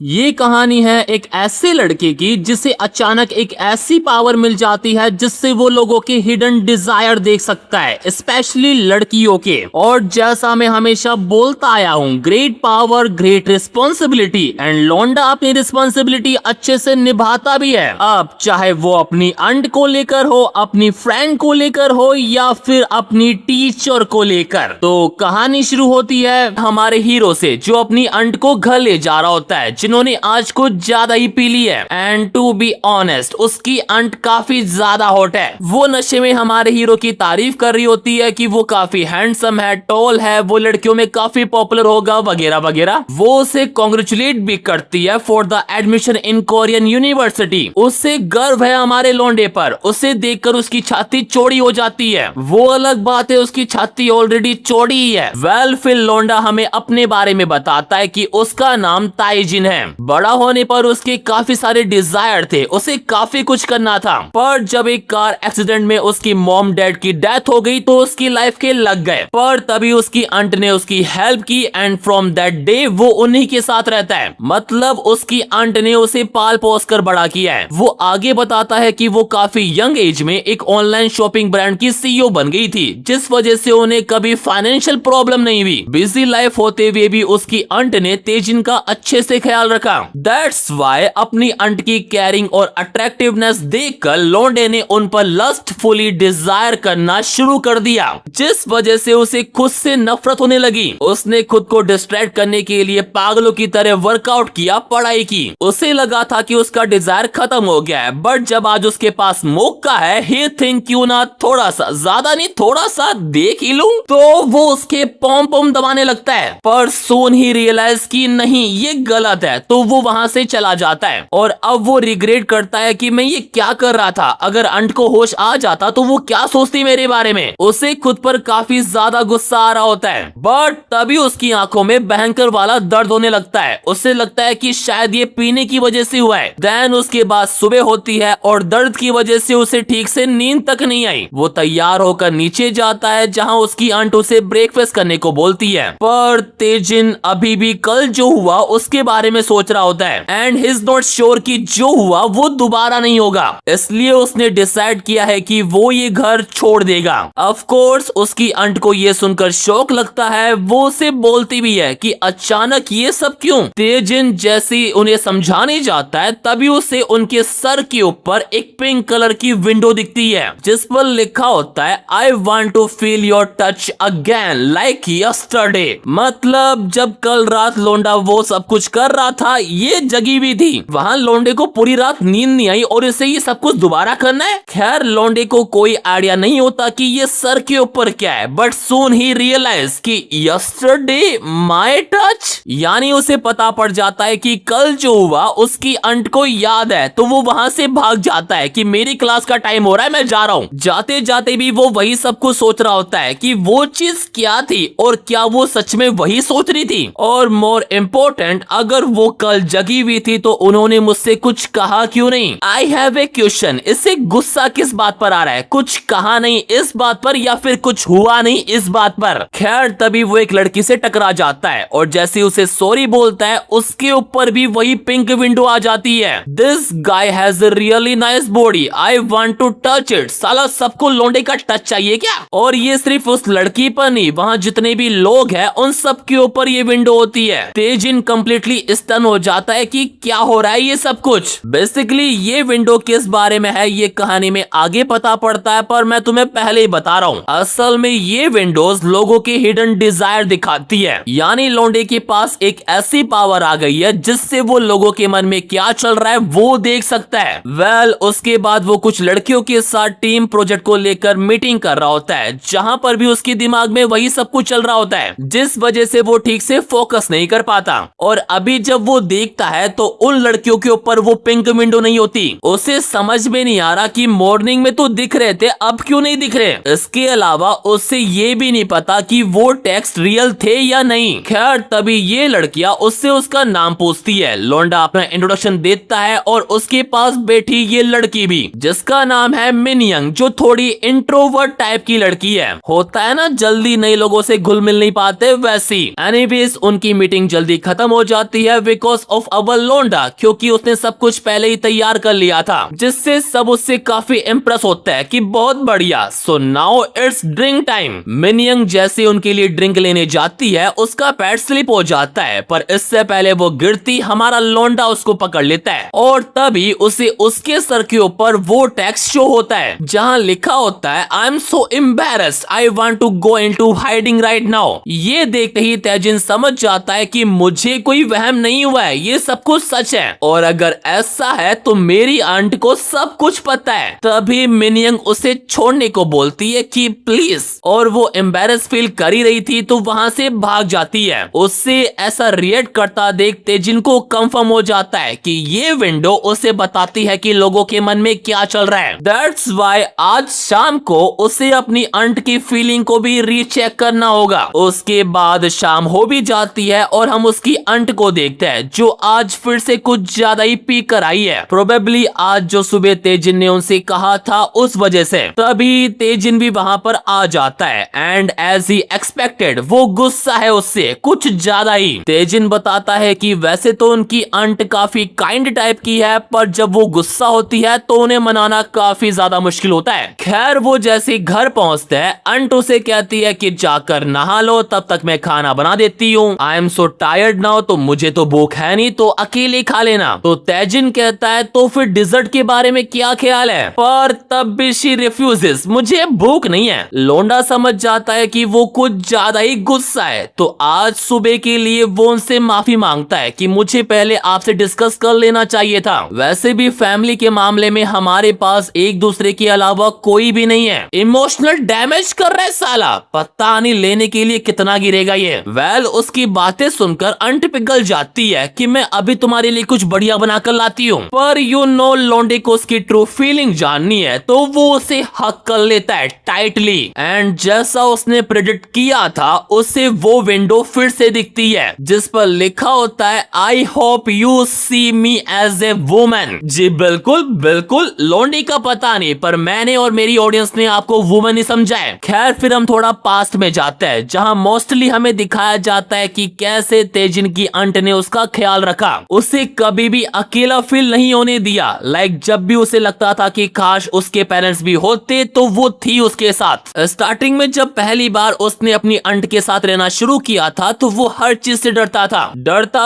ये कहानी है एक ऐसे लड़के की जिसे अचानक एक ऐसी पावर मिल जाती है जिससे वो लोगों के हिडन डिजायर देख सकता है, स्पेशली लड़कियों के। और जैसा मैं हमेशा बोलता आया हूँ, great power great responsibility, and लौंडा अपनी रिस्पॉन्सिबिलिटी अच्छे से निभाता भी है। अब चाहे वो अपनी अंट को लेकर हो, अपनी फ्रेंड को लेकर हो, या फिर अपनी टीचर को लेकर। तो कहानी शुरू होती है हमारे हीरो से, जो अपनी अंट को घर ले जा रहा होता है, जिन्होंने आज कुछ ज्यादा ही पी ली है। एंड टू बी ऑनेस्ट, उसकी अंट काफी ज्यादा हॉट है। वो नशे में हमारे हीरो की तारीफ कर रही होती है कि वो काफी हैंडसम है, टॉल है, वो लड़कियों में काफी पॉपुलर होगा वगैरह वगैरह। वो उसे कॉन्ग्रेचुलेट भी करती है for the admission in Korean university. उससे गर्व है हमारे लौंडे पर। उसे देखकर उसकी छाती चौड़ी हो जाती है। वो अलग बात है, उसकी छाती ऑलरेडी चौड़ी ही है। वेल, फिर लौंडा हमें अपने बारे में बताता है कि उसका नाम ताइजिन है। बड़ा होने पर उसके काफी सारे डिजायर थे, उसे काफी कुछ करना था। पर जब एक कार एक्सीडेंट में उसकी मॉम डैड की डेथ हो गई तो उसकी लाइफ के लग गए। पर तभी उसकी अंट ने उसकी हेल्प की एंड फ्रॉम दैट डे वो उन्हीं के साथ रहता है। मतलब उसकी अंट ने उसे पाल पोस कर बड़ा किया है। वो आगे बताता है कि वो काफी यंग एज में एक ऑनलाइन शॉपिंग ब्रांड की सीईओ बन गई थी, जिस वजह से उन्हें कभी फाइनेंशियल प्रॉब्लम नहीं हुई। बिजी लाइफ होते हुए भी उसकी अंट ने तेजिन का अच्छे से ख्याल रखा। दैट्स वाई अपनी अंट की केयरिंग और अट्रैक्टिवनेस देखकर लौंडे ने उन पर लस्टफुली डिजायर करना शुरू कर दिया, जिस वजह से उसे खुद से नफरत होने लगी। उसने खुद को डिस्ट्रैक्ट करने के लिए पागलों की तरह वर्कआउट किया, पढ़ाई की। उसे लगा था कि उसका डिजायर खत्म हो गया है, बट जब आज उसके पास मौका है, ही थिंक क्यों ना थोड़ा सा, ज्यादा नहीं थोड़ा सा देख ही लूं, तो वो उसके पॉम पॉम दबाने लगता है। पर सोन ही रियलाइज की नहीं, ये गलत है, तो वो वहां से चला जाता है। और अब वो रिग्रेट करता है कि मैं ये क्या कर रहा था। अगर अंट को होश आ जाता तो वो क्या सोचती मेरे बारे में। उसे खुद पर काफी ज्यादा गुस्सा आ रहा होता है, बट तभी उसकी आंखों में भयंकर वाला दर्द होने लगता है। उसे लगता है कि शायद ये पीने की वजह से हुआ है। देन उसके बाद सुबह होती है और दर्द की वजह से उसे ठीक से नींद तक नहीं आई। वो तैयार होकर नीचे जाता है, जहाँ उसकी आंट उसे ब्रेकफास्ट करने को बोलती है। पर तेजिन अभी भी कल जो हुआ उसके बारे में सोच रहा होता है, एंड हिज नॉट श्योर कि जो हुआ वो दोबारा नहीं होगा। इसलिए उसने डिसाइड किया है कि वो ये घर छोड़ देगा। ऑफ कोर्स उसकी अंट को ये सुनकर शौक लगता है। वो उसे बोलती भी है कि अचानक ये सब क्यों। तेजिन जैसे उन्हें समझाने जाता है, तभी उसे उनके सर के ऊपर एक पिंक कलर की विंडो दिखती है, जिस पर लिखा होता है I want to feel your touch again like yesterday. मतलब जब कल रात लौंडा वो सब कुछ कर रहा था, ये जगी भी थी। वहाँ लौंडे को पूरी रात नींद नहीं आई और इसे ये सब कुछ दोबारा करना है। खैर, लौंडे को कोई आइडिया नहीं होता कि ये सर के ऊपर क्या है, बट सून ही रियलाइज कि यस्टरडे माय टच, यानी उसे पता पड़ जाता है कि कल जो हुआ उसकी अंट को याद है। तो वो वहाँ से भाग जाता है कि मेरी क्लास का टाइम हो रहा है, मैं जा रहा हूँ। जाते जाते भी वो वही सब कुछ सोच रहा होता है कि वो चीज क्या थी और क्या वो सच में वही सोच रही थी। और मोर इम्पोर्टेंट, अगर वो कल जगी हुई थी तो उन्होंने मुझसे कुछ कहा क्यों नहीं। आई हैव ए क्वेश्चन, इससे गुस्सा किस बात पर आ रहा है? कुछ कहा नहीं इस बात पर, या फिर कुछ हुआ नहीं इस बात पर। खैर, तभी वो एक लड़की से टकरा जाता है और जैसे उसे सॉरी बोलता है, उसके ऊपर भी वही पिंक विंडो आ जाती है। This guy has a really nice body, I want to touch it. साला सबको लौंडे का टच चाहिए क्या? और ये सिर्फ उस लड़की पर नहीं, वहाँ जितने भी लोग हैं उन सब के ऊपर ये विंडो होती है। तेजिन कंप्लीटली स्टन हो जाता है कि क्या हो रहा है ये सब कुछ। बेसिकली ये विंडो किस बारे में है ये कहानी में आगे पता पड़ता है, पर मैं तुम्हें पहले ही बता रहा हूँ। असल में ये विंडोज लोगों के हिडन डिजायर दिखाती है, यानी लौंडे के पास एक ऐसी पावर आ गई है जिससे वो लोगों के मन में क्या चल रहा है वो देख सकता है। वेल, उसके बाद वो कुछ लड़कियों के साथ टीम प्रोजेक्ट को लेकर मीटिंग कर रहा होता है, जहाँ पर भी उसके दिमाग में वही सब कुछ चल रहा होता है, जिस वजह से वो ठीक से फोकस नहीं कर पाता। और अभी जब वो देखता है तो उन लड़कियों के ऊपर वो पिंक विंडो नहीं होती। उसे समझ में नहीं आ रहा कि मॉर्निंग में तो दिख रहे थे, अब क्यों नहीं दिख रहे। इसके अलावा उसे ये भी नहीं पता कि वो टेक्स्ट रियल थे या नहीं। खैर, तभी ये लड़कियां उससे उसका नाम पूछती है। लौंडा अपना इंट्रोडक्शन देता है और उसके पास बैठी ये लड़की भी, जिसका नाम है मिनयंग, जो थोड़ी इंट्रोवर्ट टाइप की लड़की है। होता है ना, जल्दी नए लोगों से घुल मिल नहीं पाते, वैसी। एनीवेज, उनकी मीटिंग जल्दी खत्म हो जाती है। वे बिकॉज ऑफ अवर लोंडा, क्योंकि उसने सब कुछ पहले ही तैयार कर लिया था, जिससे सब उससे काफी इम्प्रेस होता है कि बहुत बढ़िया। So now it's drink time. मिनयंग जैसे उनके लिए ड्रिंक लेने जाती है, उसका पैर स्लिप हो जाता है, पर इससे पहले वो गिरती हमारा लोंडा उसको पकड़ लेता है और तभी उसे उसके सर के ऊपर वो टेक्स्ट शो होता है जहां लिखा होता है I am so embarrassed, I want to go into hiding right now. ये देखते ही तेजिन समझ जाता है कि मुझे कोई वहम नहीं हुआ है, ये सब कुछ सच है, और अगर ऐसा है तो मेरी आंट को सब कुछ पता है। तभी मिनयंग उसे छोड़ने को बोलती है कि प्लीज, और वो एम्बैरेस फील कर ही रही थी तो वहां से भाग जाती है। उससे ऐसा रिएक्ट करता देख तेजिन को कंफर्म हो जाता है कि ये विंडो उसे बताती है कि लोगों के मन में क्या चल रहा है। दैट्स व्हाई आज शाम को उसे अपनी आंट की फीलिंग को भी रीचेक करना होगा। उसके बाद शाम हो भी जाती है और हम उसकी आंट को देखते हैं जो आज फिर से कुछ ज्यादा ही पी कर आई है, प्रोबेबली आज जो सुबह तेजिन ने उनसे कहा था उस वजह से। तभी तेजिन भी वहां पर आ जाता है एंड एज ही एक्सपेक्टेड वो गुस्सा है उससे कुछ ज्यादा ही। तेजिन बताता है कि वैसे तो उनकी आंट काफी काइंड टाइप की है, पर जब वो गुस्सा होती है तो उन्हें मनाना काफी ज्यादा मुश्किल होता है। खैर वो जैसे घर पहुंचते हैं, आंट उसे कहती है कि जाकर नहा लो, तब तक मैं खाना बना देती हूँ। आई एम सो टायर्ड नाउ, तो मुझे तो भूख है नहीं, तो अकेले खा लेना। तो तेजिन कहता है तो फिर डिजर्ट के बारे में क्या ख्याल है, पर तब भी शी रिफ्यूजेस, मुझे भूख नहीं है। लोंडा समझ जाता है कि वो कुछ ज्यादा ही गुस्सा है, तो आज सुबह के लिए वो उनसे माफी मांगता है कि मुझे पहले आपसे डिस्कस कर लेना चाहिए था। वैसे भी फैमिली के मामले में हमारे पास एक दूसरे के अलावा कोई भी नहीं है। इमोशनल डैमेज कर रहा है साला, पता नहीं लेने के लिए कितना गिरेगा ये। वेल उसकी बातें सुनकर आंट पिघल जाती है कि मैं अभी तुम्हारे लिए कुछ बढ़िया बनाकर लाती हूँ, पर यू नो लोंडे को उसकी ट्रू फीलिंग जाननी है तो वो उसे हक कर लेता है टाइटली। एंड जैसा उसने प्रेडिक्ट किया था उसे वो विंडो फिर से दिखती है जिस पर लिखा होता है I hope you see me as a woman. जी बिल्कुल बिल्कुल, लोंडी का पता नहीं, पर मैंने और मेरी ऑडियंस ने आपको वुमन ही समझा है। खैर फिर हम थोड़ा पास्ट में जाते हैं जहां मोस्टली हमें दिखाया जाता है कि कैसे तेजिन की आंट ने उसका ख्याल रखा, उसे कभी भी अकेला फील नहीं होने दिया। लाइक जब भी उसे लगता था कि काश उसके पेरेंट्स भी होते तो वो थी उसके साथ। स्टार्टिंग में जब पहली बार उसने अपनी आंट के साथ रहना शुरू किया था तो वो हर चीज से डरता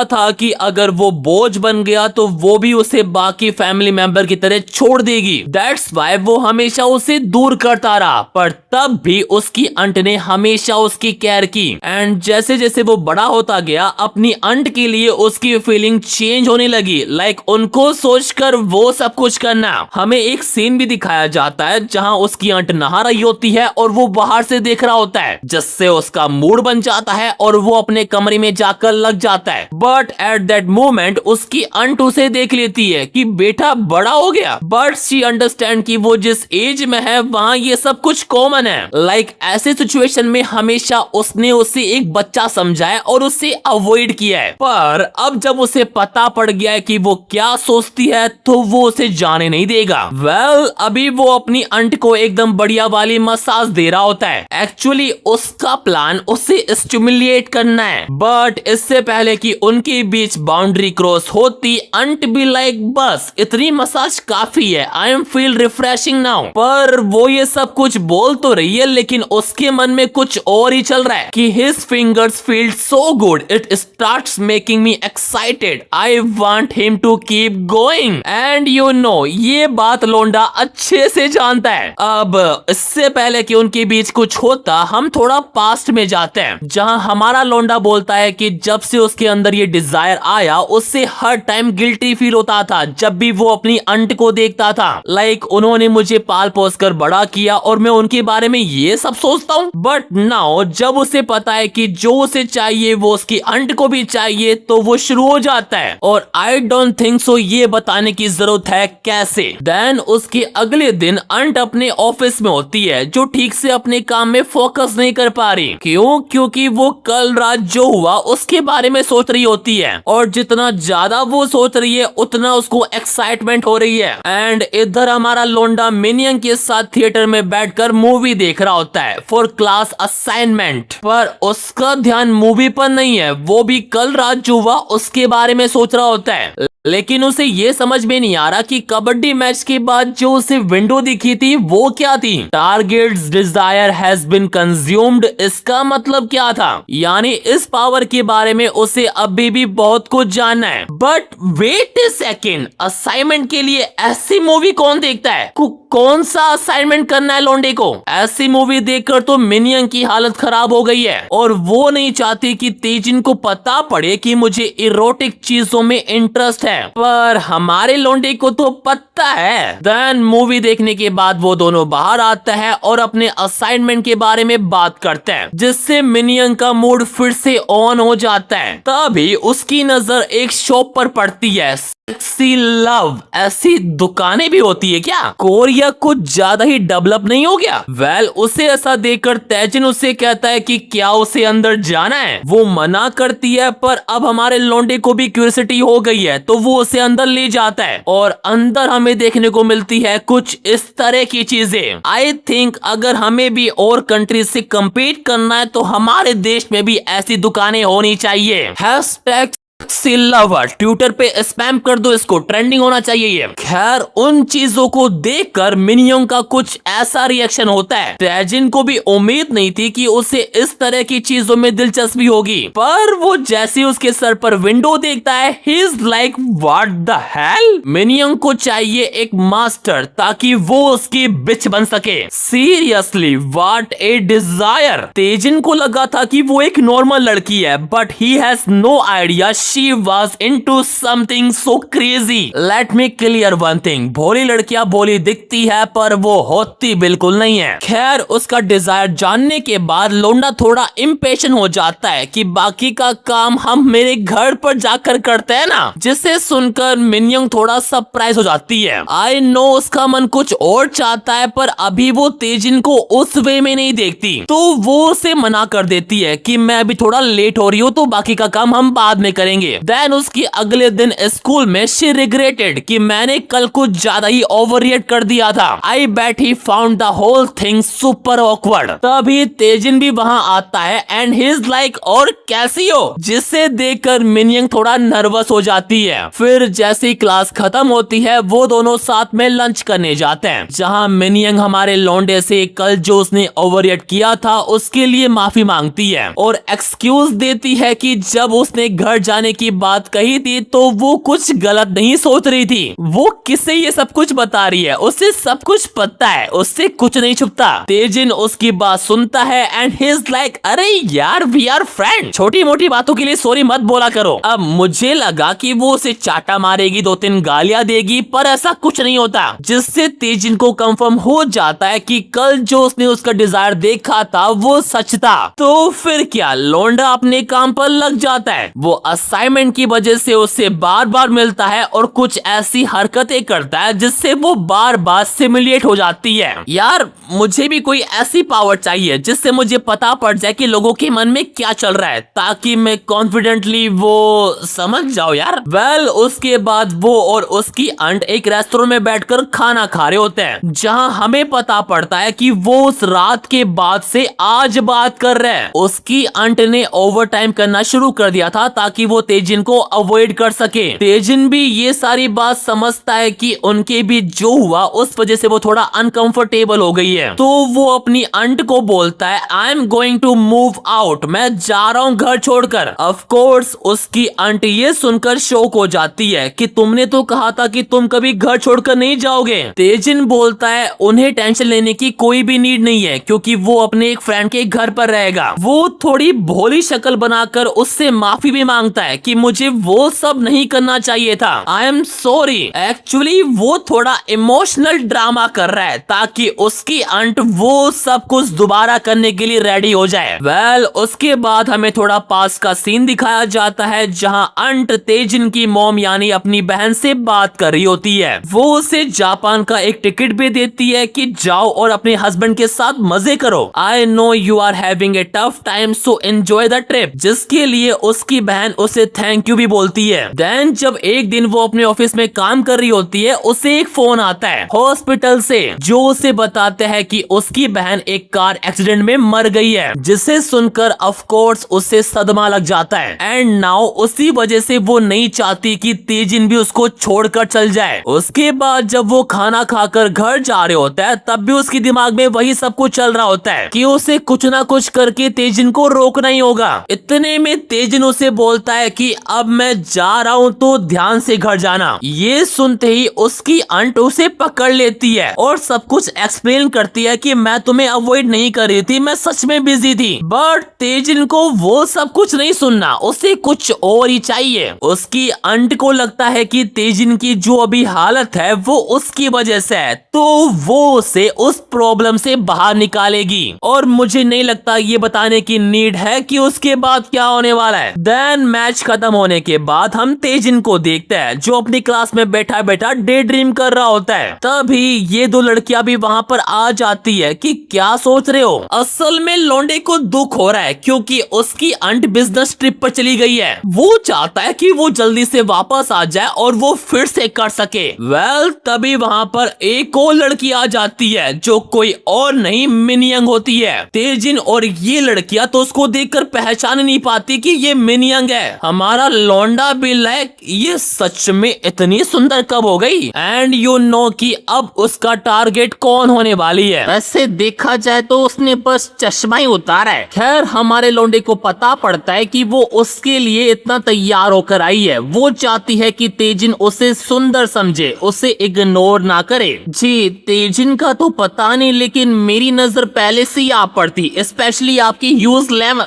था कि अगर वो बोझ बन गया तो वो भी उसे बाकी फैमिली मेंबर की तरह छोड़ देगी। दैट्स व्हाई वो हमेशा उसे दूर करता रहा, पर तब भी उसकी आंट ने हमेशा उसकी केयर की। एंड जैसे जैसे वो बड़ा होता गया अपनी आंट के लिए उसकी फीलिंग चेंज होने लगी। लाइक उनको सोचकर वो सब कुछ करना। हमें एक सीन भी दिखाया जाता है जहां उसकी आंट नहा रही होती है और वो बाहर से देख रहा होता है, जिससे उसका मूड बन जाता है और वो अपने कमरे में जाकर लग जाता है। बट एट दैट मोमेंट उसकी आंट उसे देख लेती है कि बेटा बड़ा हो गया, बट शी अंडरस्टैंड कि वो जिस एज में है वहाँ ये सब कुछ कॉमन है। लाइक ऐसे सिचुएशन में हमेशा उसने उसे एक बच्चा समझा है और उसे अवॉइड किया है, पर अब जब उसे पता पड़ गया है कि वो क्या सोचती है तो वो उसे जाने नहीं देगा। वेल अभी वो अपनी आंट को एकदम बढ़िया वाली मसाज दे रहा होता है। एक्चुअली उसका प्लान उसे स्टिमुलेट करना है, बट इससे पहले कि उनके बीच बाउंड्री क्रॉस होती आंट भी लाइक बस इतनी मसाज काफी है, I M feel refreshing now. पर वो ये सब कुछ बोल तो रही है लेकिन उसके मन में कुछ और ही चल रहा है कि his fingers feel so good, it starts making me excited, I want him to keep going. And you know ये बात लोंडा अच्छे से जानता है। अब इससे पहले कि उनके बीच कुछ होता हम थोड़ा पास्ट में जाते हैं जहां हमारा लोंडा बोलता है कि जब से उसके अंदर ये डिजायर आया उससे हर टाइम गिल्टी फील होता था जब भी वो अपनी आंट को देखता था। लाइक उन्होंने मुझे पाल पोस कर बड़ा किया और मैं उनके बारे में ये सब सोचता हूँ, बट नाउ जब उसे पता है कि जो उसे चाहिए वो उसकी आंट को भी चाहिए तो वो शुरू हो जाता है। और आई डोंट थिंक सो ये बताने की जरूरत है कैसे। देन उसके अगले दिन आंट अपने ऑफिस में होती है जो ठीक से अपने काम में फोकस नहीं कर पा रही। क्यों? क्योंकि वो कल रात जो हुआ उसके बारे में सोच रही होती है और जितना ज्यादा वो सोच रही है उतना उसको एक्साइटमेंट हो रही है। एंड इधर हमारा लोंडा मिनियन के साथ थिएटर में बैठकर मूवी मूवी देख रहा होता है फॉर क्लास असाइनमेंट, पर उसका ध्यान मूवी पर नहीं है, वो भी कल रात जो हुआ उसके बारे में सोच रहा होता है। लेकिन उसे ये समझ में नहीं आ रहा कि कबड्डी मैच के बाद जो उसे विंडो दिखी थी वो क्या थी। Target's desire has been consumed, इसका मतलब क्या था? यानी इस पावर के बारे में उसे अभी भी बहुत कुछ जानना है। But wait a second, assignment के लिए ऐसी मूवी कौन देखता है? कौन सा असाइनमेंट करना है लौंडे को? ऐसी मूवी देखकर तो मिनियन की हालत खराब हो गई है और वो नहीं चाहती कि तेजिन को पता पड़े कि मुझे इरोटिक चीजों में इंटरेस्ट है, पर हमारे लौंडे को तो पता है। देन मूवी देखने के बाद वो दोनों बाहर आता है और अपने असाइनमेंट के बारे में बात करते हैं, जिससे मिनियन का मूड फिर से ऑन हो जाता है। तभी उसकी नजर एक शॉप पर पड़ती है। सेक्सी लव, ऐसी दुकानें भी होती है क्या? कोरिया कुछ ज्यादा ही डेवलप नहीं हो गया? उसे ऐसा देखकर तेजिन उसे कहता है कि क्या उसे अंदर जाना है। वो मना करती है, पर अब हमारे लौंडे को भी क्यूरियोसिटी हो गई है तो वो उसे अंदर ले जाता है और अंदर हमें देखने को मिलती है कुछ इस तरह की चीजें। आई थिंक अगर हमें भी और कंट्री से कम्पीट करना है तो हमारे देश में भी ऐसी दुकानें होनी चाहिए। हैशटैग लवर ट्विटर पे स्पैम कर दो, इसको ट्रेंडिंग होना चाहिए ये। खैर, उन चीजों को देखकर मिनियन का कुछ ऐसा रिएक्शन होता है। तेजिन को भी उम्मीद नहीं थी कि उसे इस तरह की चीजों में दिलचस्पी होगी, पर वो जैसे उसके सर पर विंडो देखता है, he is like what the hell. Minion को चाहिए एक मास्टर ताकि वो उसकी बिच बन सके। Seriously what a desire. तेजिन को लगा था कि वो एक नॉर्मल लड़की है, but he has no idea she was into something so crazy. Let me clear one thing. भोली लड़कियां भोली दिखती है पर वो होती बिल्कुल नहीं है। खैर, उसका डिजायर जानने के बाद लोंडा थोड़ा इम्पेशेंट हो जाता है कि बाकी का काम हम मेरे घर पर जाकर करते हैं ना, जिसे सुनकर मिनियन थोड़ा सरप्राइज हो जाती है। आई नो उसका मन कुछ और चाहता है, पर अभी वो तेजिन को उस वे में नहीं देखती, तो वो उसे मना कर देती है कि मैं अभी थोड़ा लेट हो रही हूँ तो बाकी का काम हम बाद में करेंगे। देन उसकी अगले दिन स्कूल में शी रिग्रेटेड कि मैंने कल कुछ ज्यादा ही ओवररिएक्ट कर दिया था। I bet he found the whole thing super awkward. तभी तेजिन भी वहां आता है एंड ही इज लाइक और कैसी हो, जिसे देखकर मिनियन थोड़ा नर्वस हो जाती है। फिर जैसी क्लास खत्म होती है वो दोनों साथ में लंच करने जाते हैं, जहां मिनियन हमारे लौंडे से कल जो उसने ओवररिएक्ट किया था उसके लिए माफी मांगती है और एक्सक्यूज देती है कि जब उसने घर जाने की बात कही थी तो वो कुछ गलत नहीं सोच रही थी। वो किसे ये सब कुछ बता रही है, उसे सब कुछ पता है, उससे कुछ नहीं छुपता। तेजिन उसकी बात सुनता है एंड ही इज लाइक अरे यार वी आर फ्रेंड, छोटी मोटी बातों के लिए सॉरी मत बोला करो। अब मुझे लगा कि वो उसे चाटा मारेगी, 2-3 गालियां देगी, पर ऐसा कुछ नहीं होता, जिससे तेजिन को कंफर्म हो जाता है कि कल जो उसने उसका डिजायर देखा था वो सच था। तो फिर क्या, लौंडा अपने काम पर लग जाता है। वो असाइनमेंट की वजह से उससे बार बार मिलता है और कुछ ऐसी हरकतें करता है जिससे वो बार बार सिमुलेट हो जाती है। यार मुझे भी कोई ऐसी पावर चाहिए जिससे मुझे पता पड़ जाए कि लोगों के मन में क्या चल रहा है, ताकि मैं कॉन्फिडेंटली वो समझ जाओ यार। उसके बाद वो और उसकी आंट एक रेस्टोरेंट में बैठकर खाना खा रहे होते हैं, जहां हमें पता पड़ता है कि वो उस रात के बाद से आज बात कर रहे हैं। उसकी आंट ने ओवर टाइम करना शुरू कर दिया था ताकि वो तेजिन को अवॉइड कर सके। तेजिन भी ये सारी बात समझता है कि उनके भी जो हुआ उस वजह से वो थोड़ा अनकंफर्टेबल हो गई है, तो वो अपनी आंट को बोलता है I am going to move out, मैं जा रहा हूँ घर छोड़कर। ऑफ कोर्स उसकी आंट ये सुनकर शॉक हो जाती है कि तुमने तो कहा था कि तुम कभी घर छोड़कर नहीं जाओगे। तेजिन बोलता है उन्हें टेंशन लेने की कोई भी नीड नहीं है क्योंकि वो अपने एक फ्रेंड के घर पर रहेगा। वो थोड़ी भोली शक्ल बनाकर उससे माफी भी मांगता है कि मुझे वो सब नहीं करना चाहिए था, आई एम सॉरी। एक्चुअली वो थोड़ा इमोशनल ड्रामा कर रहा है ताकि उसकी आंट वो सब कुछ दोबारा करने के लिए रेडी हो जाए। उसके बाद हमें थोड़ा पास का सीन दिखाया जाता है जहां आंट तेजिन की मॉम यानी अपनी बहन से बात कर रही होती है। वो उसे जापान का एक टिकट भी देती है कि जाओ और अपने हस्बैंड के साथ मजे करो। I know you are having a tough time so enjoy the trip, जिसके लिए उसकी बहन उसे थैंक यू भी बोलती है। देन जब एक दिन वो अपने ऑफिस में काम कर रही होती है, उसे एक फोन आता है हॉस्पिटल से, जो उसे बताते हैं कि उसकी बहन एक कार एक्सीडेंट में मर गई है, जिसे सुनकर ऑफ कोर्स उसे सदमा लग जाता है। एंड नाउ उसी वजह से वो नहीं चाहती कि तेजिन भी उसको छोड़कर चल जाए। उसके बाद जब वो खाना खाकर घर जा रहे होता है, तब भी उसके दिमाग में वही सब कुछ चल रहा होता है कि उसे कुछ ना कुछ करके तेजिन को रोकना ही होगा। इतने में तेजिन उसे बोलता है कि अब मैं जा रहा हूँ तो ध्यान से घर जाना। ये सुनते ही उसकी आंट उसे पकड़ लेती है और सब कुछ एक्सप्लेन करती है कि मैं तुम्हें अवॉइड नहीं कर रही थी, मैं सच में बिजी थी। बट तेजिन को वो सब कुछ नहीं सुनना, उसे कुछ और ही चाहिए। उसकी आंट को लगता है कि तेजिन की जो अभी हालत है वो उसकी वजह से है, तो वो उसे उस प्रॉब्लम से बाहर निकालेगी। और मुझे नहीं लगता ये बताने की नीड है कि उसके बाद क्या होने वाला है। देन मैच खत्म होने के बाद हम तेजिन को देखते हैं, जो अपनी क्लास में बैठा बैठा डे ड्रीम कर रहा होता है। तभी ये दो लड़कियां भी वहाँ पर आ जाती है कि क्या सोच रहे हो। असल में लौंडे को दुख हो रहा है क्योंकि उसकी आंट बिजनेस ट्रिप पर चली गई है। वो चाहता है कि वो जल्दी से वापस आ जाए और वो फिर से कर सके। वेल तभी वहाँ पर एक और लड़की आ जाती है, जो कोई और नहीं मिनियंग होती है। तेजिन और ये लड़कियां तो उसको देखकर पहचान नहीं पाती कि ये मिनियंग है। हमारा लौंडा भी लाइक ये सच में इतनी सुंदर कब हो गई। एंड यू नो कि अब उसका टारगेट कौन होने वाली है। वैसे देखा जाए तो उसने बस चश्मा ही उतारा है। खैर हमारे लौंडे को पता पड़ता है कि वो उसके लिए इतना तैयार होकर आई है। वो चाहती है कि तेजिन उसे सुंदर समझे, उसे इग्नोर ना करे। जी तेजिन का तो पता नहीं, लेकिन मेरी नजर पहले से ही आप पड़ती, स्पेशली आपकी ह्यूज लेमन।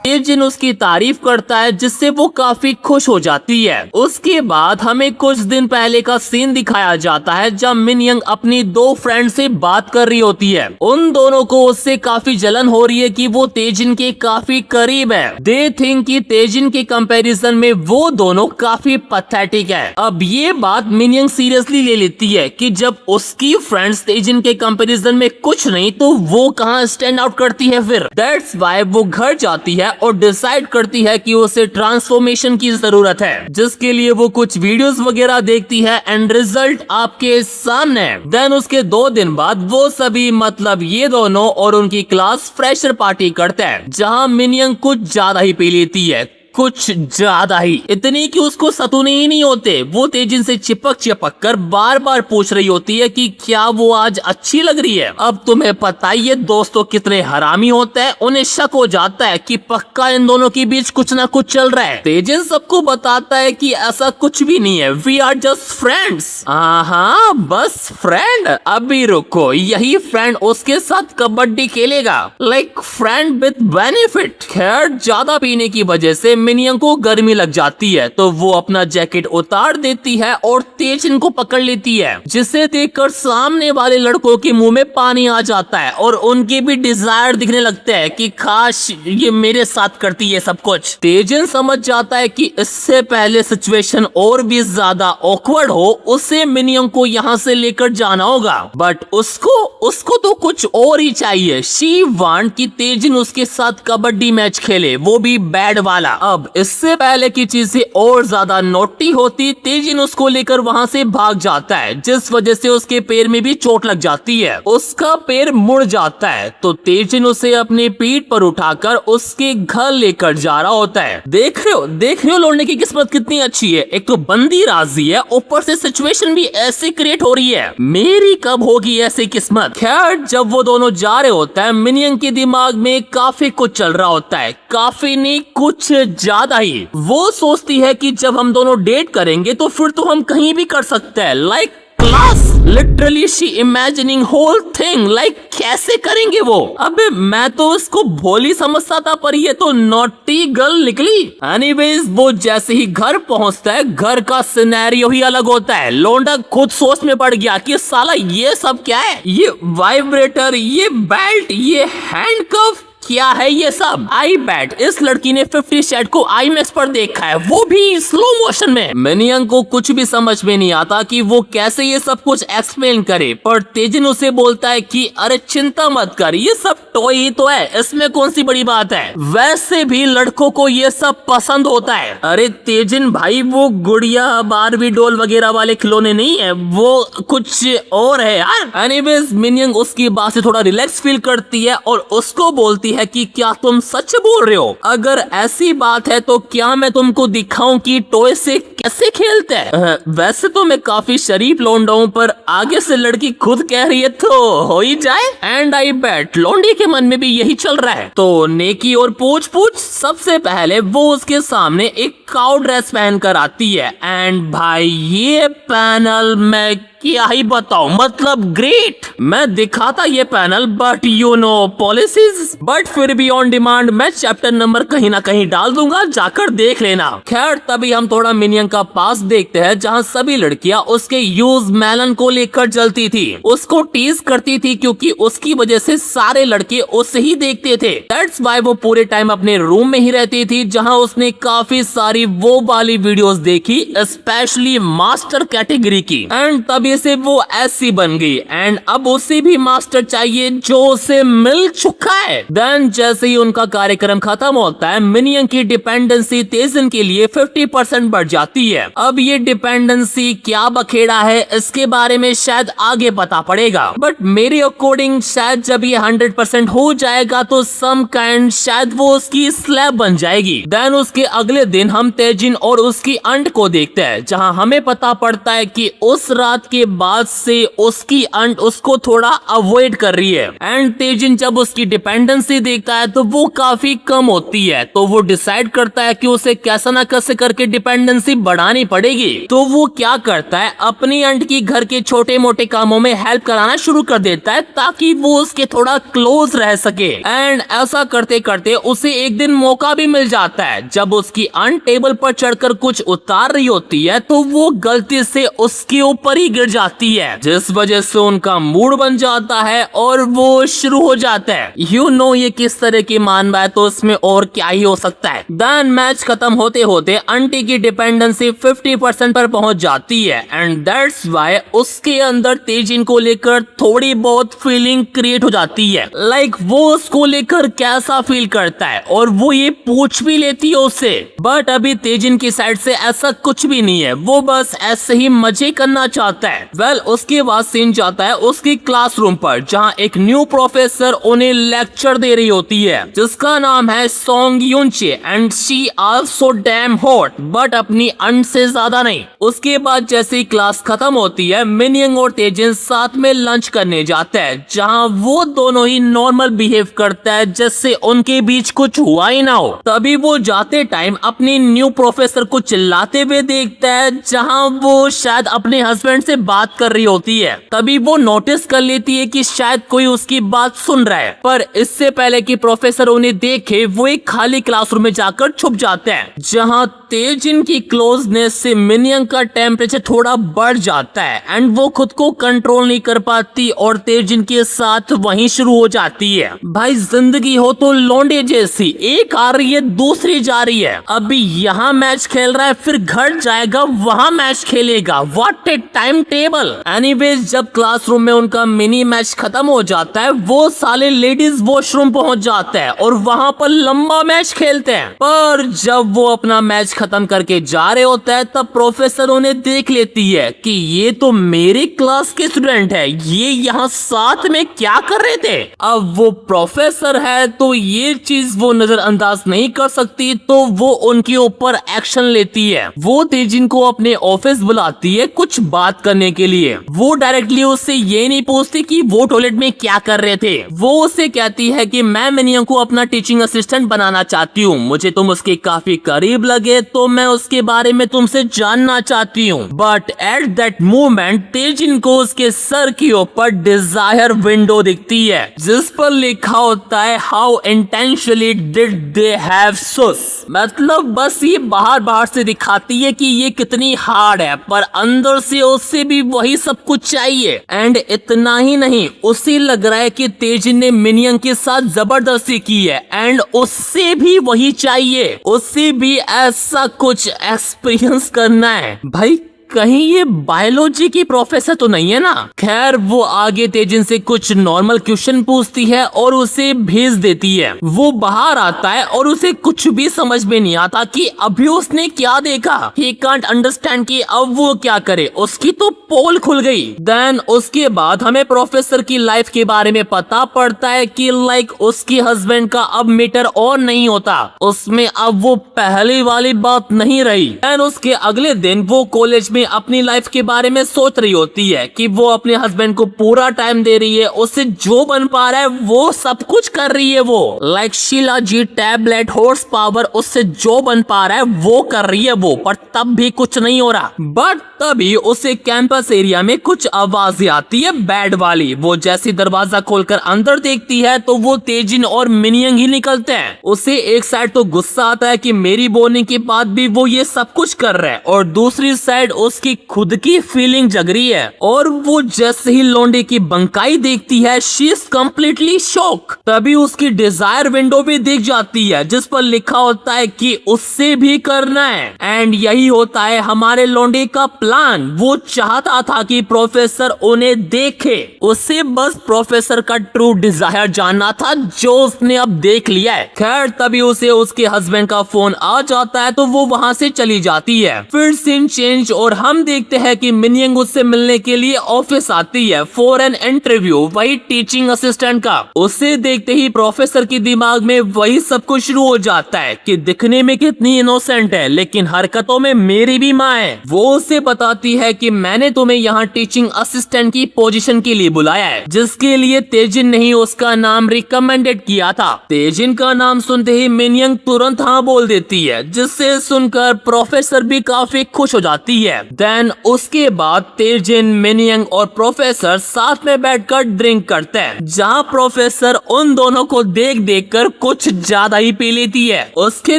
तेजिन उसकी तारीफ करता है, जिससे वो काफी खुश हो जाती है। उसके बाद हमें कुछ दिन पहले का सीन दिखाया जाता है, जब मिनयंग अपनी दो फ्रेंड से बात कर रही होती है। उन दोनों को उससे काफी जलन हो रही है कि वो तेजिन के काफी करीब है। दे थिंक कि तेजिन के कंपैरिजन में वो दोनों काफी पैथेटिक है। अब ये बात मिनयंग सीरियसली ले लेती है कि जब उसकी फ्रेंड्स तेजिन के कंपैरिजन में कुछ नहीं, तो वो कहाँ स्टैंड आउट करती है फिर। दैट्स व्हाई वो घर जाती है और डिसाइड करती है कि उसे ट्रांसफॉर्मेशन की जरूरत है, जिसके लिए वो कुछ वीडियोस वगैरह देखती है एंड रिजल्ट आपके सामने। देन उसके 2 दिन बाद वो सभी मतलब ये दोनों और उनकी क्लास फ्रेशर पार्टी करते हैं, जहां मिनियंग कुछ ज्यादा ही पी लेती है, कुछ ज्यादा ही, इतनी कि उसको सतूने ही नहीं होते। वो तेजिन से चिपक कर बार बार पूछ रही होती है कि क्या वो आज अच्छी लग रही है। अब तुम्हें पता ही है दोस्तों कितने हरामी होते हैं, उन्हें शक हो जाता है कि पक्का इन दोनों के बीच कुछ ना कुछ चल रहा है। तेजिन सबको बताता है कि ऐसा कुछ भी नहीं है, वी आर जस्ट फ्रेंड्स। हाँ बस फ्रेंड, अभी रुको, यही फ्रेंड उसके साथ कबड्डी खेलेगा, लाइक फ्रेंड विद बेनिफिट। खैर ज्यादा पीने की वजह से मिनियंग को गर्मी लग जाती है, तो वो अपना जैकेट उतार देती है और तेजिन को पकड़ लेती है, जिसे देखकर सामने वाले लड़कों के मुंह में पानी आ जाता है और उनके भी डिजायर दिखने लगते हैं कि काश ये मेरे साथ करती है सब कुछ। तेजिन समझ जाता है कि इससे पहले सिचुएशन और भी ज्यादा ऑकवर्ड हो, उसे मिनियंग को यहाँ से लेकर जाना होगा। बट उसको तो कुछ और ही चाहिए। शी वांट कि तेजिन उसके साथ कबड्डी मैच खेले, वो भी बैड वाला। अब इससे पहले की चीजें और ज्यादा नोटी होती, तेजिन उसको लेकर वहां से भाग जाता है, जिस वजह से उसके पैर में भी चोट लग जाती है। उसका पैर मुड़ जाता है, तो तेजिन उसे अपने पीठ पर उठाकर उसके घर लेकर जा रहा होता है। देख रहे हो लौंडे की किस्मत कितनी अच्छी है। एक तो बंदी राजी है, ऊपर से सिचुएशन भी ऐसे क्रिएट हो रही है। मेरी कब होगी ऐसी किस्मत। खैर जब वो दोनों जा रहे होते हैं, मिनियंग के दिमाग में काफी कुछ चल रहा होता है, काफी नहीं कुछ ज्यादा ही। वो सोचती है कि जब हम दोनों डेट करेंगे तो फिर तो हम कहीं भी कर सकते हैं, like class. Literally she imagining whole thing, like कैसे करेंगे वो। अबे मैं तो उसको भोली समझता था, पर ये तो नॉटी गर्ल निकली। एनीवेज वो जैसे ही घर पहुंचता है, घर का सिनेरियो ही अलग होता है। लौंडा खुद सोच में पड़ गया कि साला ये सब क्या है, ये वाइब्रेटर, ये बेल्ट, ये हैंडकफ, क्या है ये सब? आई बैट इस लड़की ने 50 शेड को IMAX पर देखा है, वो भी स्लो मोशन में। मिनियन को कुछ भी समझ में नहीं आता कि वो कैसे ये सब कुछ एक्सप्लेन करे, पर तेजिन उसे बोलता है कि अरे चिंता मत कर, ये सब टॉय ही तो है, इसमें कौन सी बड़ी बात है। वैसे भी लड़कों को ये सब पसंद होता है। अरे तेजिन भाई, वो गुड़िया बारबी डॉल वगैरह वाले खिलौने नहीं है, वो कुछ और है यार। एनीवेज मिनियन उसकी बात से थोड़ा रिलैक्स फील करती है और उसको बोलती है कि क्या तुम सच बोल रहे हो? अगर ऐसी बात है तो क्या मैं तुमको दिखाऊं कि टॉय से कैसे खेलते हैं? वैसे तो मैं काफी शरीफ लौंडा हूं, पर आगे से लड़की खुद कह रही है तो हो ही जाए। एंड आई बैट लौंडी के मन में भी यही चल रहा है। तो नेकी और पूछ सबसे पहले वो उसके सामने एक काउ ड्रेस पहन कर आती है। एंड भाई ये पैनल मैं क्या ही बताऊं, मतलब ग्रेट। मैं दिखाता ये panel but you know policies, but फिर भी ऑन डिमांड मैं चैप्टर नंबर कहीं ना कहीं डाल दूंगा, जाकर देख लेना। खैर तभी हम थोड़ा मिनियन का पास देखते हैं, जहां सभी लड़कियां उसके यूज मेलन को लेकर जलती थी, उसको टीज करती थी, क्योंकि उसकी वजह से सारे लड़के उसे ही देखते थे। दैट्स व्हाई वो पूरे टाइम अपने रूम में ही रहती थी, जहां उसने काफी सारी वो वाली वीडियोस देखी, स्पेशली मास्टर कैटेगरी की। एंड तभी से वो ऐसी बन गई। एंड अब उसे भी मास्टर चाहिए जो उसे मिल चुका है। देन जैसे ही उनका कार्यक्रम खत्म होता है, मिनियन की डिपेंडेंसी तेजिन के लिए 50% बढ़ जाती है। अब ये डिपेंडेंसी क्या बखेड़ा है, इसके बारे में शायद आगे पता पड़ेगा, बट मेरे अकॉर्डिंग शायद जब ये 100% हो जाएगा तो सम काइंड शायद वो उसकी स्लैब बन जाएगी। देन उसके अगले दिन हम तेजिन और उसकी अंट को देखते हैं, जहां हमें पता पड़ता है कि उस रात के बाद से उसकी अंट उसको थोड़ा अवॉइड कर रही है। एंड तेजिन जब उसकी डिपेंडेंसी देखता है तो वो काफी कम होती है, तो वो डिसाइड करता है कि उसे कैसा ना कैसे करके डिपेंडेंसी बढ़ानी पड़ेगी। तो वो क्या करता है, अपनी अंट की घर के छोटे मोटे कामों में हेल्प कराना शुरू कर देता है, ताकि वो उसके थोड़ा क्लोज रह सके। एंड ऐसा करते करते उसे एक दिन मौका भी मिल जाता है, जब उसकी अंट टेबल पर चढ़कर कुछ उतार रही होती है, तो वो गलती से उसके ऊपर ही गिर जाती है, जिस वजह से उनका मूड बन जाता है और वो शुरू हो जाता है। यू नो ये किस तरह की मान है, तो इसमें और क्या ही हो सकता है। देन मैच खत्म होते होते आंटी की डिपेंडेंसी 50% पर पहुंच जाती है। एंड दैट्स व्हाई उसके अंदर तेजिन को लेकर थोड़ी बहुत फीलिंग क्रिएट हो जाती है, लाइक वो उसको लेकर कैसा फील करता है, और वो ये पूछ भी लेती है उससे। बट अभी तेजिन की साइड से ऐसा कुछ भी नहीं है, वो बस ऐसे ही मजे करना चाहता है। वेल उसके बाद सीन जाता है उसकी क्लासरूम पर, जहां एक न्यू प्रोफेसर उन्हें लेक्चर दे रही होती है, जिसका नाम है सोंग यूनचे। And she also damn hot, but अपनी अंट से ज्यादा नहीं। उसके बाद जैसे ही क्लास खत्म होती है, मिनियन और तेजिन साथ में लंच करने जाते हैं, जहां वो दोनों ही नॉर्मल बिहेव करता है, जैसे उनके बीच कुछ हुआ ही ना हो। तभी वो जाते टाइम अपनी न्यू प्रोफेसर को चिल्लाते हुए देखता है, जहां वो शायद अपने हस्बैंड से बात कर रही होती है। तभी वो नोटिस कर लेती है कि शायद कोई उसकी बात सुन रहा है, पर इससे पहले कि प्रोफेसर उन्हें देखे, वो एक खाली क्लासरूम में जाकर छुप जाते हैं, जहां तेजिन की क्लोजनेस से मिनियन का टेम्परेचर थोड़ा बढ़ जाता है। एंड वो खुद को कंट्रोल नहीं कर पाती और तेजिन के साथ वहीं शुरू हो जाती है। भाई जिंदगी हो तो लौंडे जैसी, एक आ रही है दूसरी जा रही है। अभी यहाँ मैच खेल रहा है, फिर घर जाएगा वहाँ मैच खेलेगा। What A time table. Anyways जब क्लासरूम में उनका मिनी मैच खत्म हो जाता है, वो साले लेडीज वॉशरूम पहुंच जाते हैं और वहां पर लंबा मैच खेलते हैं। पर जब वो अपना मैच खत्म करके जा रहे होता है, तब प्रोफेसर उन्हें देख लेती है कि ये तो मेरे क्लास के स्टूडेंट है, ये यहाँ साथ में क्या कर रहे थे। अब वो प्रोफेसर है तो ये चीज वो नजरअंदाज नहीं कर सकती, तो वो उनके ऊपर एक्शन लेती है। वो तेजिन को अपने ऑफिस बुलाती है कुछ बात करने के लिए। वो डायरेक्टली उससे ये नहीं पूछती कि वो टॉयलेट में क्या कर रहे थे। वो उससे कहती है कि मैं मिनियन को अपना टीचिंग असिस्टेंट बनाना चाहती हूँ, मुझे तुम उसके काफी करीब लगे तो मैं उसके बारे में तुमसे जानना चाहती हूँ। बट एट दैट मोमेंट तेजिन को उसके सर के ऊपर डिजायर विंडो दिखती है जिस पर लिखा होता है how intentionally did they have sus. मतलब बस ये बाहर से दिखाती है कि ये कितनी हार्ड है, पर अंदर से उससे भी वही सब कुछ चाहिए। एंड इतना ही नहीं, उसे लग रहा है कि तेजिन ने मिनियन के साथ जबरदस्ती की है एंड उससे भी वही चाहिए, उससे भी ऐसा कुछ एक्सपीरियंस करना है। भाई कहीं ये बायोलॉजी की प्रोफेसर तो नहीं है ना। खैर वो आगे तेजिन से कुछ नॉर्मल क्वेश्चन पूछती है और उसे भेज देती है। वो बाहर आता है और उसे कुछ भी समझ में नहीं आता कि अभी उसने क्या देखा। ही कांट अंडरस्टैंड कि अब वो क्या करे, उसकी तो पोल खुल गई। देन उसके बाद हमें प्रोफेसर की लाइफ के बारे में पता पड़ता है कि लाइक उसके हस्बैंड का अब मीटर ऑन नहीं होता, उसमें अब वो पहली वाली बात नहीं रही। देन उसके अगले दिन वो कॉलेज में अपनी लाइफ के बारे में सोच रही होती है कि वो अपने हस्बैंड को पूरा टाइम दे रही है, उससे जो बन पा रहा है वो सब कुछ कर रही है। वो like Sheela ji tablet horsepower, उससे जो बन पा रहा है वो कर रही है वो, पर तब भी कुछ नहीं हो रहा। बट तभी उसे कैंपस एरिया में कुछ आवाजें आती है बैड वाली। वो जैसे दरवाजा खोलकर अंदर देखती है तो वो तेजिन और मिनियन ही निकलते हैं। उसे एक साइड तो गुस्सा आता है कि मेरी बोलने के बाद भी वो ये सब कुछ कर रहा है, और दूसरी साइड उसकी खुद की फीलिंग जग रही है। और वो जैसे ही लौंडे की बंकाई देखती है शी इज कम्प्लीटली शॉक। तभी उसकी डिजायर विंडो भी दिख जाती है जिस पर लिखा होता है कि उससे भी करना है। एंड यही होता है हमारे लौंडे का प्लान। वो चाहता था कि प्रोफेसर उन्हें देखे, उसे बस प्रोफेसर का ट्रू डिजायर जानना था जो उसने अब देख लिया है। खैर तभी उसे उसके हस्बैंड का फोन आ जाता है तो वो वहां से चली जाती है। फिर सीन चेंज और हम देखते हैं कि मिनियन उससे मिलने के लिए ऑफिस आती है फॉर एन इंटरव्यू, वही टीचिंग असिस्टेंट का। उसे देखते ही प्रोफेसर के दिमाग में वही सब कुछ शुरू हो जाता है कि दिखने में कितनी इनोसेंट है लेकिन हरकतों में मेरी भी माँ है। वो उसे बताती है कि मैंने तुम्हें यहाँ टीचिंग असिस्टेंट की पोजीशन के लिए बुलाया है जिसके लिए तेजिन ने ही उसका नाम रिकमेंडेड किया था। तेजिन का नाम सुनते ही मिनियन तुरंत हाँ बोल देती है जिससे सुनकर प्रोफेसर भी काफी खुश हो जाती है। देन उसके बाद तेजिन, मिनियन और प्रोफेसर साथ में बैठकर ड्रिंक करते हैं जहाँ प्रोफेसर उन दोनों को देख कर कुछ ज्यादा ही पी लेती है। उसके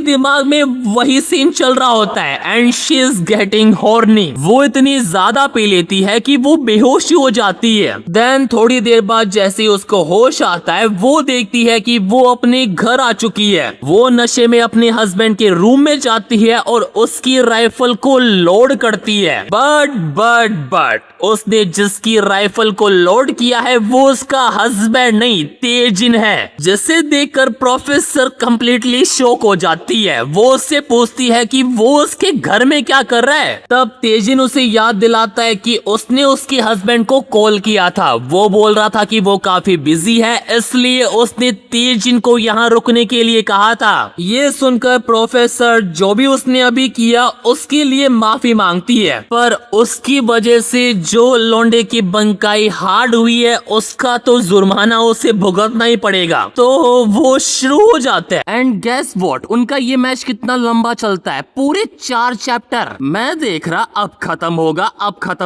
दिमाग में वही सीन चल रहा होता है and she is getting horny. वो इतनी ज्यादा पी लेती है कि वो बेहोश हो जाती है। देन थोड़ी देर बाद जैसे उसको होश आता है वो देखती है कि वो अपने घर आ चुकी है। वो नशे में अपने हस्बैंड के रूम में जाती है और उसकी राइफल को लोड करती है। बट उसने जिसकी राइफल को लोड किया है वो उसका हस्बैंड नहीं तेजिन है, जिसे देखकर प्रोफेसर कंप्लीटली शॉक हो जाती है। वो उससे पूछती है कि वो उसके घर में क्या कर रहा है। तब तेजिन उसे याद दिलाता है कि उसने उसके हस्बैंड को कॉल किया था, वो बोल रहा था कि वो काफी बिजी है इसलिए उसने तेजिन को यहाँ रुकने के लिए कहा था। ये सुनकर प्रोफेसर जो भी उसने अभी किया उसके लिए माफी मांगती है, पर उसकी वजह से जो लौंडे की बंकाई हार्ड हुई है उसका तो जुर्माना उसे भुगतना ही पड़ेगा। तो वो शुरू हो जाते हैं एंड गेस व्हाट, उनका ये मैच कितना लंबा चलता है, पूरे 4 चैप्टर। मैं देख रहा अब खत्म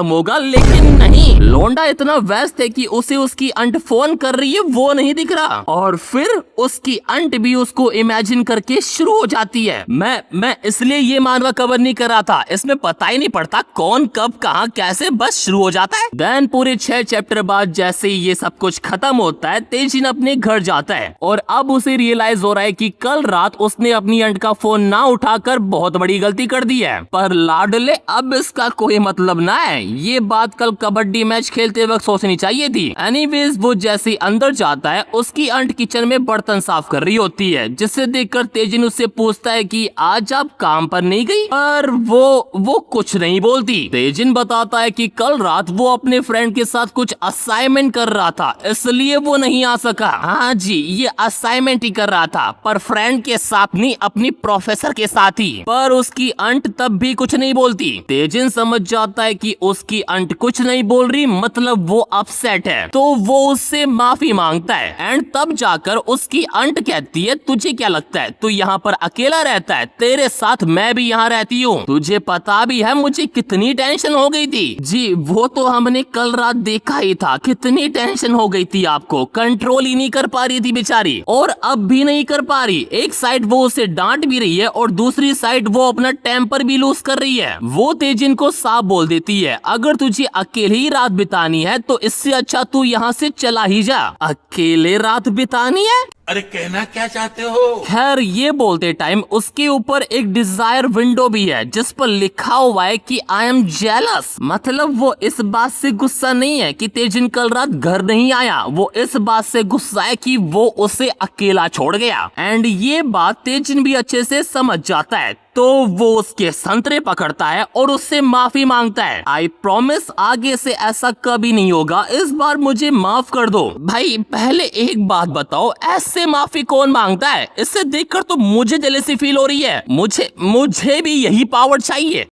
होगा, लेकिन नहीं, लौंडा इतना व्यस्त है कि उसे उसकी अंट फोन कर रही है वो नहीं दिख रहा, और फिर उसकी अंट भी उसको इमेजिन करके शुरू हो जाती है। मैं इसलिए ये मानवा कवर नहीं कर रहा था, इसमें पता ही नहीं पड़ता कौन कब कहाँ कैसे बस शुरू हो जाता है। देन पूरे 6 चैप्टर बाद जैसे ये सब कुछ खत्म होता है तेजिन अपने घर जाता है और अब उसे रियलाइज हो रहा है कि कल रात उसने अपनी अंट का फोन ना उठाकर बहुत बड़ी गलती कर दी है। पर लाडले अब इसका कोई मतलब ना है, ये बात कल कबड्डी मैच खेलते वक्त सोचनी चाहिए थी। एनीवेज वो जैसे अंदर जाता है उसकी अंट किचन में बर्तन साफ कर रही होती है, जिसे देखकर तेजिन उससे पूछता है कि आज आप काम पर नहीं गई, पर वो कुछ नहीं बोलती। तेजिन बताता है कि कल रात वो अपने फ्रेंड के साथ कुछ असाइनमेंट कर रहा था इसलिए वो नहीं आ सका। हाँ जी, ये असाइनमेंट ही कर रहा था पर फ्रेंड के साथ नहीं, अपनी प्रोफेसर के साथ ही। पर उसकी अंट तब भी कुछ नहीं बोलती। तेजिन समझ जाता है कि उसकी अंट कुछ नहीं बोल रही मतलब वो अपसेट है, तो वो उससे माफी मांगता है एंड तब जाकर उसकी अंट कहती है तुझे क्या लगता है तू यहाँ पर अकेला रहता है, तेरे साथ मैं भी यहाँ रहती हूँ, तुझे पता भी है मुझे कितनी टेंशन हो गई थी। जी वो तो हमने कल रात देखा ही था, कितनी टेंशन हो गई थी आपको, कंट्रोल ही नहीं कर पा रही थी बेचारी और अब भी नहीं कर पा रही। एक साइड वो उसे डांट भी रही है और दूसरी साइड वो अपना टेम्पर भी लूज कर रही है। वो तेजिन को साफ बोल देती है अगर तुझे अकेले ही रात बितानी है तो इससे अच्छा तू यहाँ से चला ही जा। अकेले रात बितानी है? अरे कहना क्या चाहते हो? खैर ये बोलते टाइम उसके ऊपर एक डिजायर विंडो भी है जिस पर लिखा हुआ है कि आई एम जेलस। मतलब वो इस बात से गुस्सा नहीं है कि तेजिन कल रात घर नहीं आया, वो इस बात से गुस्सा है कि वो उसे अकेला छोड़ गया एंड ये बात तेजिन भी अच्छे से समझ जाता है। तो वो उसके संतरे पकड़ता है और उससे माफी मांगता है। आई प्रॉमिस आगे से ऐसा कभी नहीं होगा, इस बार मुझे माफ कर दो। भाई पहले एक बात बताओ, ऐसे माफी कौन मांगता है? इससे देखकर तो मुझे जेलसी फील हो रही है, मुझे भी यही पावर चाहिए।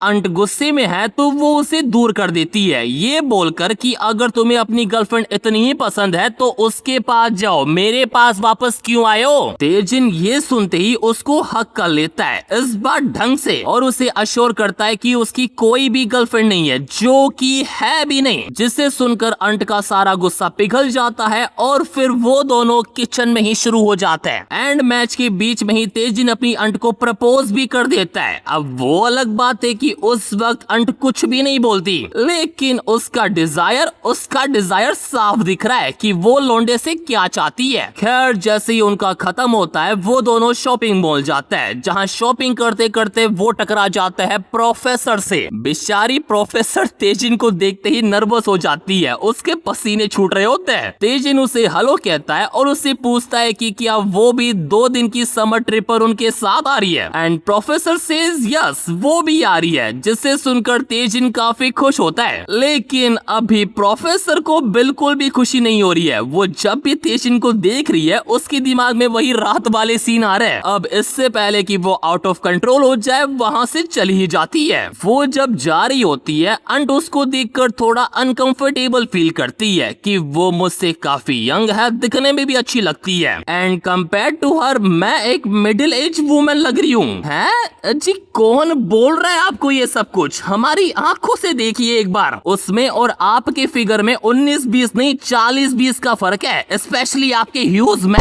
अंट गुस्से में है तो वो उसे दूर कर देती है ये बोलकर कि अगर तुम्हें अपनी गर्लफ्रेंड इतनी ही पसंद है तो उसके पास जाओ, मेरे पास वापस क्यों आए हो? तेजिन ये सुनते ही उसको हक कर लेता है, इस बार ढंग से, और उसे अश्योर करता है कि उसकी कोई भी गर्लफ्रेंड नहीं है, जो कि है भी नहीं। जिसे सुनकर अंट का सारा गुस्सा पिघल जाता है और फिर वो दोनों किचन में ही शुरू हो जाते हैं एंड मैच के बीच में ही तेजिन अपनी अंट को प्रपोज भी कर देता है। अब वो अलग बात है कि उस वक्त अंट कुछ भी नहीं बोलती, लेकिन उसका डिजायर साफ दिख रहा है कि वो लौंडे से क्या चाहती है। खैर जैसे ही उनका खत्म होता है वो दोनों शॉपिंग मॉल जाता है, जहां शॉपिंग करते करते वो टकरा जाता है प्रोफेसर से। बेचारी प्रोफेसर तेजिन को देखते ही नर्वस हो जाती है, उसके पसीने छूट रहे होते हैं। तेजिन उसे हेलो कहता है और उससे पूछता है कि क्या वो भी 2 दिन की समर ट्रिप पर उनके साथ आ रही है एंड प्रोफेसर सेज यस वो भी आ रही है, जिसे सुनकर तेजिन काफी खुश होता है। लेकिन अभी प्रोफेसर को बिल्कुल भी खुशी नहीं हो रही है, वो जब भी तेजिन को देख रही है उसके दिमाग में वही रात वाले सीन आ रहे हैं। अब इससे पहले कि वो आउट ऑफ कंट्रोल हो जाए वहां से चली ही जाती है। वो जब जा रही होती है अंट उसको देखकर थोड़ा अनकंफर्टेबल फील करती है कि वो मुझसे काफी यंग है, दिखने में भी अच्छी लगती है एंड कंपेयर टू हर मैं एक मिडिल एज वुमेन लग रही हूँ। है जी कौन बोल रहा है आपको ये सब कुछ? हमारी आंखों से देखिए एक बार, उसमें और आपके फिगर में 19-20 नहीं 40-20 का फर्क है, स्पेशली आपके ह्यूज में।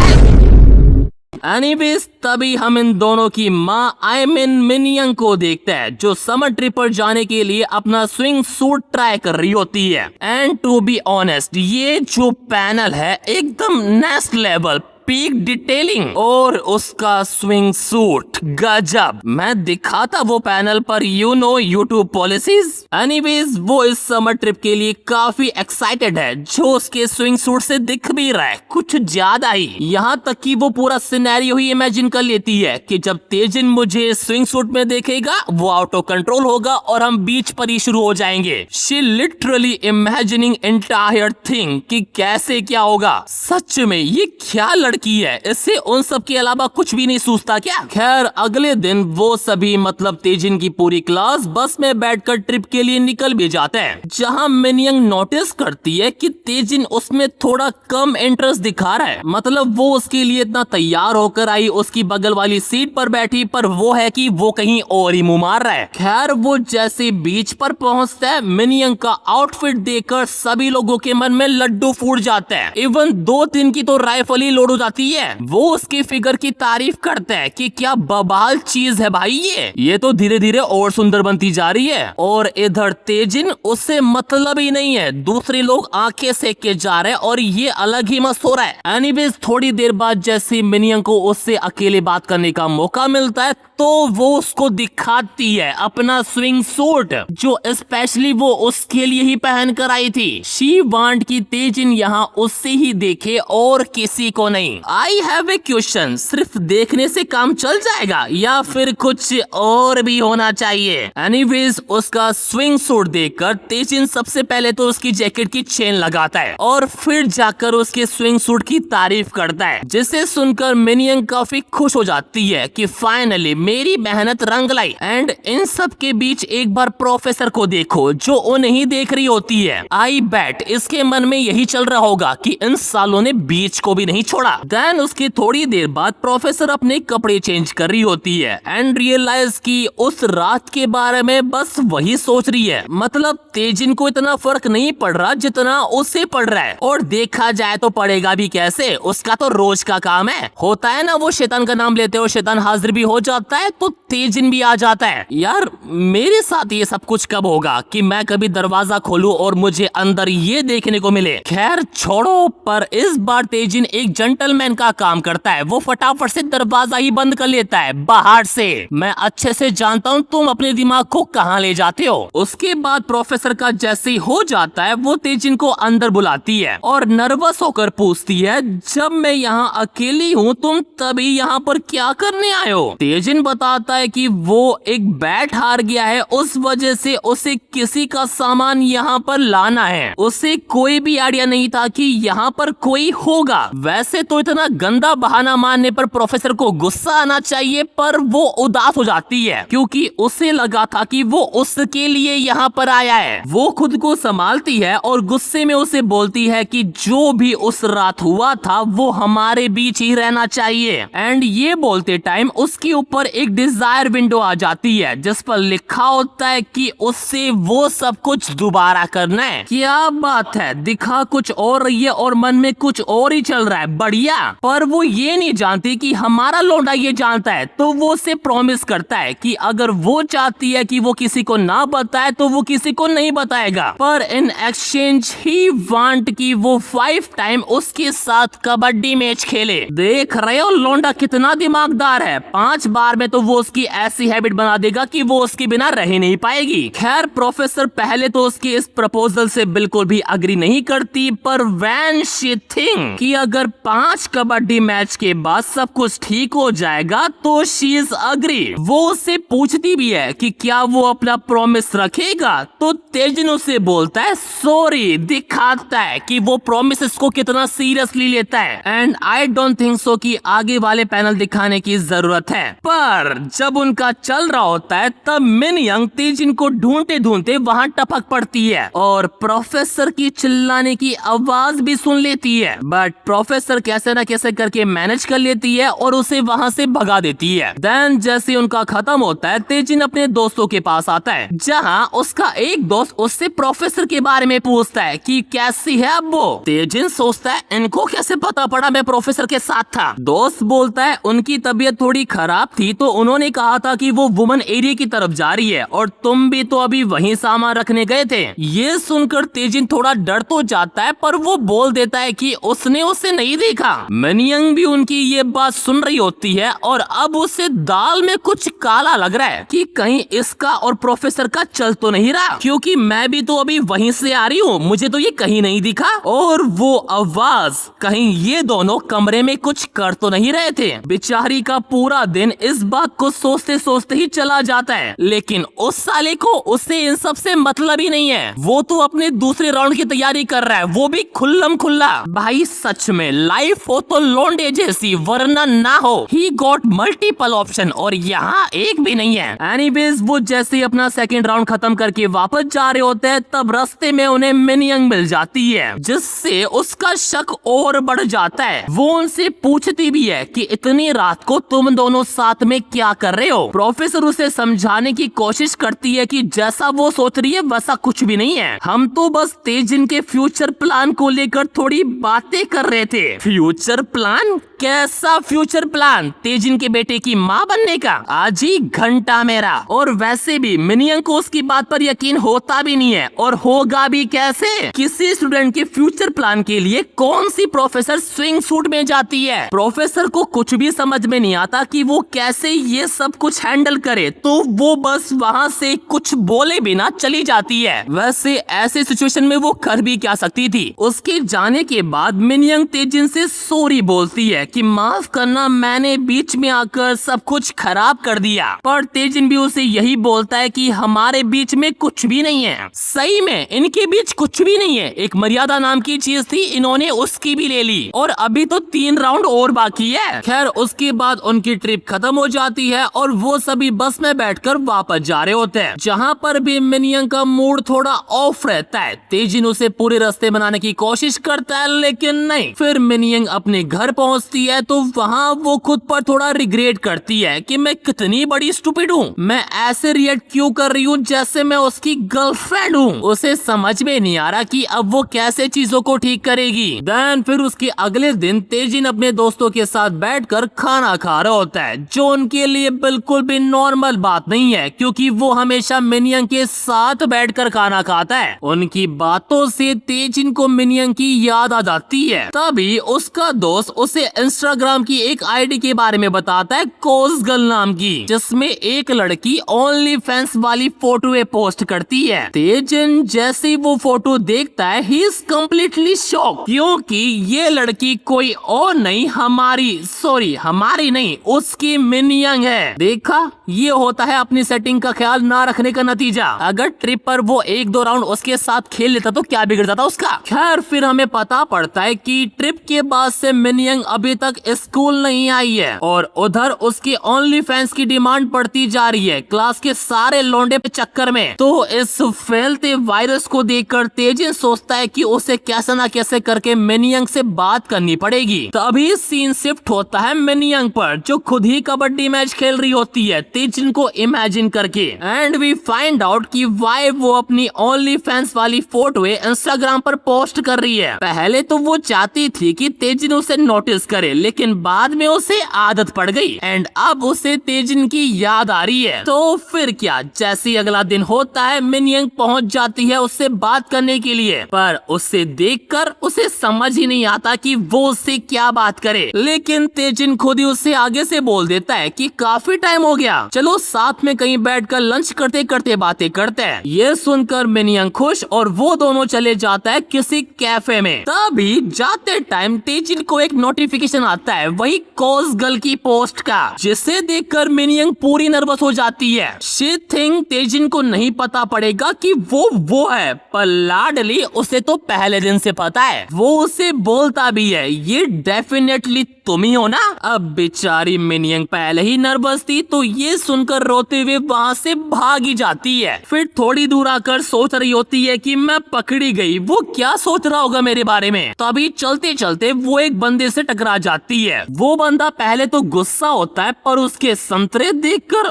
एनीवेज तभी हम इन दोनों की माँ आई मीन मिनियंग को देखते हैं जो समर ट्रिप पर जाने के लिए अपना स्विंग सूट ट्राई कर रही होती है एंड टू बी ऑनेस्ट ये जो पैनल है एकदम नेक्स्ट लेवल, पीक डिटेलिंग और उसका स्विंग सूट गजब। मैं दिखाता वो पैनल पर यूट्यूब पॉलिसीज। एनीवेज वो इस समर ट्रिप के लिए काफी एक्साइटेड है, जो उसके स्विंग सूट से दिख भी रहा है कुछ ज्यादा ही। यहाँ तक कि वो पूरा सिनेरियो ही इमेजिन कर लेती है कि जब तेजिन मुझे स्विंग सूट में देखेगा वो आउट ऑफ कंट्रोल होगा और हम बीच पर ही शुरू हो जाएंगे। She literally imagining entire thing कि कैसे क्या होगा। सच में ये क्या लड़की है, इससे उन सब के अलावा कुछ भी नहीं सूझता क्या? खैर अगले दिन वो सभी मतलब तेजिन की पूरी क्लास बस में बैठकर ट्रिप के लिए निकल भी जाते हैं, जहां मिनियंग नोटिस करती है कि तेजिन उसमें थोड़ा कम इंटरेस्ट दिखा रहा है। मतलब वो उसके लिए इतना तैयार होकर आई, उसकी बगल वाली सीट पर बैठी, पर वो है कि वो कहीं और ही मुंह मार रहा है। खैर वो जैसे बीच पर पहुंचता है मिनियंग का आउटफिट देखकर सभी लोगों के मन में लड्डू फूट जाते हैं। इवन 2-3 की तो राइफल ही लोड हो जाती है। वो उसके फिगर की तारीफ करते हैं कि क्या बवाल चीज है भाई ये तो धीरे धीरे और सुंदर बनती जा रही है। और इधर तेजिन उससे मतलब ही नहीं है, दूसरे लोग आंखें सेक के जा रहे हैं और ये अलग ही मस्त हो रहा है। एनीवेज थोड़ी देर बाद जैसे मिनियंग को उससे अकेले बात करने का मौका मिलता है तो वो उसको दिखाती है अपना स्विंग सूट जो स्पेशली वो उसके लिए ही पहन कर आई थी। शी वांट की तेजिन यहाँ उससे ही देखे और किसी को नहीं। आई हैव ए क्वेश्चन, सिर्फ देखने से काम चल जाएगा या फिर कुछ और भी होना चाहिए? एनीवेज उसका स्विंग सूट देखकर तेजिन सबसे पहले तो उसकी जैकेट की चेन लगाता है और फिर जाकर उसके स्विंग सूट की तारीफ करता है, जिसे सुनकर मिनियंग काफी खुश हो जाती है कि फाइनली मेरी मेहनत रंग लाई। एंड इन सब के बीच एक बार प्रोफेसर को देखो जो उन्हें देख रही होती है। आई बेट इसके मन में यही चल रहा होगा कि इन सालों ने बीच को भी नहीं छोड़ा। देन उसकी थोड़ी देर बाद प्रोफेसर अपने कपड़े चेंज कर रही होती है एंड रियलाइज की उस रात के बारे में बस वही सोच रही है। मतलब तेजिन को इतना फर्क नहीं पड़ रहा जितना उसे पड़ रहा है, और देखा जाए तो पड़ेगा भी कैसे, उसका तो रोज का काम है। होता है ना वो शैतान का नाम लेते हो शैतान हाजिर भी हो जाता है, तो तेजिन भी आ जाता है। यार मेरे साथ ये सब कुछ कब होगा कि मैं कभी दरवाजा खोलूं और मुझे अंदर ये देखने को मिले। खैर छोड़ो, पर इस बार तेजिन एक जेंटलमैन का काम करता है। वो फटाफट से दरवाजा ही बंद कर लेता है बाहर से। मैं अच्छे से जानता हूँ तुम अपने दिमाग को कहाँ ले जाते हो। उसके बाद प्रोफेसर का जैसे ही हो जाता है वो तेजिन को अंदर बुलाती है और नर्वस होकर पूछती है, जब मैं यहाँ अकेली हूँ तुम तभी यहाँ पर क्या करने आए हो? तेजिन बताता है कि वो एक बैट हार गया है, उस वजह से उसे किसी का सामान यहाँ पर लाना है। उसे कोई भी आइडिया नहीं था कि यहाँ पर कोई होगा। वैसे तो इतना गंदा बहाना मारने पर प्रोफेसर को गुस्सा आना चाहिए, पर वो उदास हो जाती है क्योंकि उसे लगा था कि वो उसके लिए यहाँ पर आया है। वो खुद को संभालती है और गुस्से में उसे बोलती है कि जो भी उस रात हुआ था वो हमारे बीच ही रहना चाहिए। एंड ये बोलते टाइम उसके ऊपर एक डिजायर विंडो आ जाती है जिस पर लिखा होता है कि उससे वो सब कुछ दोबारा करना है। क्या बात है, दिखा कुछ और रही है और मन में कुछ और ही चल रहा है, बढ़िया। पर वो ये नहीं जानती कि हमारा लौंडा ये जानता है, तो वो उसे प्रॉमिस करता है कि अगर वो चाहती है कि वो किसी को ना बताए तो वो किसी को नहीं बताएगा। पर इन एक्सचेंज ही वांट कि वो 5 टाइम उसके साथ कबड्डी मैच खेले। देख रहे हो लौंडा कितना दिमागदार है, 5 बार में तो वो उसकी ऐसी हैबिट बना देगा कि वो उसके बिना रह ही नहीं पाएगी। खैर प्रोफेसर पहले तो उसके इस प्रपोजल से बिल्कुल भी अग्री नहीं करती, पर व्हेन शी थिंक कि अगर 5 कबड्डी मैच के बाद सब कुछ ठीक हो जाएगा तो शी इज अग्री। वो उससे पूछती भी है कि क्या वो अपना प्रॉमिस रखेगा, तो तेजिन उसे बोलता है सॉरी, दिखाता है कि वो प्रॉमिस को कितना सीरियसली लेता है। And I don't think so कि आगे वाले पैनल दिखाने की जरूरत है। पर जब उनका चल रहा होता है तब मिन यंग तेजिन को ढूंढते ढूंढते वहां टपक पड़ती है और प्रोफेसर की चिल्लाने की आवाज भी सुन लेती है। बट प्रोफेसर कैसे न कैसे करके मैनेज कर लेती है और उसे वहां से भगा देती है। देन जैसे उनका खत्म होता है तेजिन अपने दोस्तों के पास आता है, जहां उसका एक दोस्त उससे प्रोफेसर के बारे में पूछता है कि कैसी है अब वो। तेजिन सोचता है इनको कैसे पता पड़ा मैं प्रोफेसर के साथ था। दोस्त बोलता है उनकी तबीयत थोड़ी खराब थी तो उन्होंने कहा था कि वो वुमन एरिया की तरफ जा रही है और तुम भी तो अभी वहीं सामान रखने गए थे। ये सुनकर तेजिन थोड़ा डर तो जाता है, पर वो बोल देता है कि उसने उसे नहीं देखा। मिनयंग भी उनकी ये बात सुन रही होती है और अब उसे दाल में कुछ काला लग रहा है कि कहीं इसका और प्रोफेसर का चल तो नहीं रहा, क्योंकि मैं भी तो अभी वहीं से आ रही हूँ, मुझे तो ये कहीं नहीं दिखा। और वो आवाज, कहीं ये दोनों कमरे में कुछ कर तो नहीं रहे थे। बेचारी का पूरा दिन इस बात को सोचते सोचते ही चला जाता है, लेकिन उस साले को उससे इन सब से मतलब ही नहीं है। वो तो अपने दूसरे राउंड की तैयारी कर रहा है, वो भी खुल्लम खुल्ला। भाई सच में लाइफ हो तो लौंडे जैसी, वरना ना हो। ही गॉट मल्टीपल ऑप्शन और यहाँ एक भी नहीं है। एनीवेज वो जैसे ही अपना सेकंड राउंड खत्म करके वापस जा रहे होते हैं तब रास्ते में उन्हें मिनयंग मिल जाती है, जिससे उसका शक और बढ़ जाता है। वो उनसे पूछती भी है कि इतनी रात को तुम दोनों साथ में क्या कर रहे हो। प्रोफेसर उसे समझाने की कोशिश करती है कि जैसा वो सोच रही है वैसा कुछ भी नहीं है, हम तो बस तेजिन के फ्यूचर प्लान को लेकर थोड़ी बातें कर रहे थे। Future plan? कैसा फ्यूचर प्लान? तेजिन के बेटे की माँ बनने का? आज ही घंटा मेरा। और वैसे भी मिनयंग को उसकी बात पर यकीन होता भी नहीं है, और होगा भी कैसे? किसी स्टूडेंट के फ्यूचर प्लान के लिए कौन सी प्रोफेसर स्विंग सूट में जाती है? प्रोफेसर को कुछ भी समझ में नहीं आता कि वो कैसे ये सब कुछ हैंडल करे, तो वो बस वहाँ से कुछ बोले बिना चली जाती है। वैसे ऐसे सिचुएशन में वो कर भी क्या सकती थी। उसके जाने के बाद मिनयंग तेजिन से सॉरी बोलती है कि माफ करना, मैंने बीच में आकर सब कुछ खराब कर दिया। पर तेजिन भी उसे यही बोलता है कि हमारे बीच में कुछ भी नहीं है। सही में इनके बीच कुछ भी नहीं है। एक मर्यादा नाम की चीज थी, इन्होंने उसकी भी ले ली और अभी तो 3 राउंड और बाकी है। खैर उसके बाद उनकी ट्रिप खत्म हो जाती है और वो सभी बस में बैठकर वापस जा रहे होते हैं। जहाँ पर भी मिनयंग का मूड थोड़ा ऑफ रहता है। तेजिन उसे पूरे रास्ते बनाने की कोशिश करता है लेकिन नहीं। फिर मिनयंग अपने घर पहुँचती है तो वहाँ वो खुद पर थोड़ा रिग्रेट करती है कि मैं कितनी बड़ी स्टूपिड हूँ, मैं ऐसे रिएक्ट क्यों कर रही हूँ जैसे मैं उसकी गर्लफ्रेंड हूँ। उसे समझ में नहीं आ रहा कि अब वो कैसे चीजों को ठीक करेगी। देन फिर उसके अगले दिन तेजिन अपने दोस्तों के साथ बैठकर खाना खा रहा होता है, जो उनके लिए बिल्कुल भी नॉर्मल बात नहीं है क्योंकि वो हमेशा मिनयंग के साथ बैठकर खाना खाता है। उनकी बातों से तेजिन को मिनयंग की याद आ जाती है। तभी उसका दोस्त उसे इंस्टाग्राम की एक आईडी के बारे में बताता है, कोसगर्ल नाम की, जिसमें एक लड़की ओनली फैंस वाली फोटो पोस्ट करती है। तेजिन जैसे ही वो फोटो देखता है ही इज कम्प्लीटली शॉक क्योंकि ये लड़की कोई और नहीं, हमारी नहीं, उसकी मिनयंग है। देखा, ये होता है अपनी सेटिंग का ख्याल ना रखने का नतीजा। अगर ट्रिप पर वो 1-2 राउंड उसके साथ खेल लेता तो क्या बिगड़ जाता उसका। खैर फिर हमें पता पड़ता है कि ट्रिप के बाद से मिनयंग अभी तक स्कूल नहीं आई है और उधर उसके ओनली फैंस की डिमांड बढ़ती जा रही है क्लास के सारे लौंडे पे चक्कर में। तो इस फैलते वायरस को देखकर तेजिन सोचता है कि उसे कैसे ना कैसे करके मिनयंग से बात करनी पड़ेगी। तभी सीन शिफ्ट होता है मिनयंग पर, जो खुद ही कबड्डी मैच खेल रही होती है तेजिन को इमेजिन करके। एंड वी फाइंड आउट कि वाई वो अपनी ओनली फैंस वाली फोटो इंस्टाग्राम पर पोस्ट कर रही है। पहले तो वो चाहती थी कि तेजिन उसे नोटिस करे लेकिन बाद में उसे आदत पड़ गई एंड अब उसे तेजिन की याद आ रही है। तो फिर क्या, जैसे ही अगला दिन होता है मिनयंग पहुंच जाती है उससे बात करने के लिए, पर उसे देखकर उसे समझ ही नहीं आता कि वो उससे क्या बात करे। लेकिन तेजिन खुद ही उससे आगे से बोल देता है कि काफी टाइम हो गया, चलो साथ में कहीं बैठकर लंच करते करते बातें करते हैं। ये सुनकर मिनयंग खुश और वो दोनों चले जाता है किसी कैफे में। तभी जाते टाइम तेजिन को एक नोटिफिकेशन आता है, वही कोसगर्ल की पोस्ट का, जिसे देखकर मिनयंग पूरी नर्वस हो जाती है। शी थिंक तेजिन को नहीं पता पड़ेगा कि वो है, पर लाडली उसे तो पहले दिन से पता है। वो उसे बोलता भी है, ये डेफिनेटली तुम ही हो ना। अब बेचारी मिनयंग पहले ही नर्वस थी तो ये सुनकर रोते हुए वहाँ से भागी जाती है। फिर थोड़ी दूर आकर सोच रही होती है कि मैं पकड़ी गई, वो क्या सोच रहा होगा मेरे बारे में। तभी चलते चलते वो एक बंदे से टकरा जाती है। वो बंदा पहले तो गुस्सा होता है पर उसके संतरे देखकर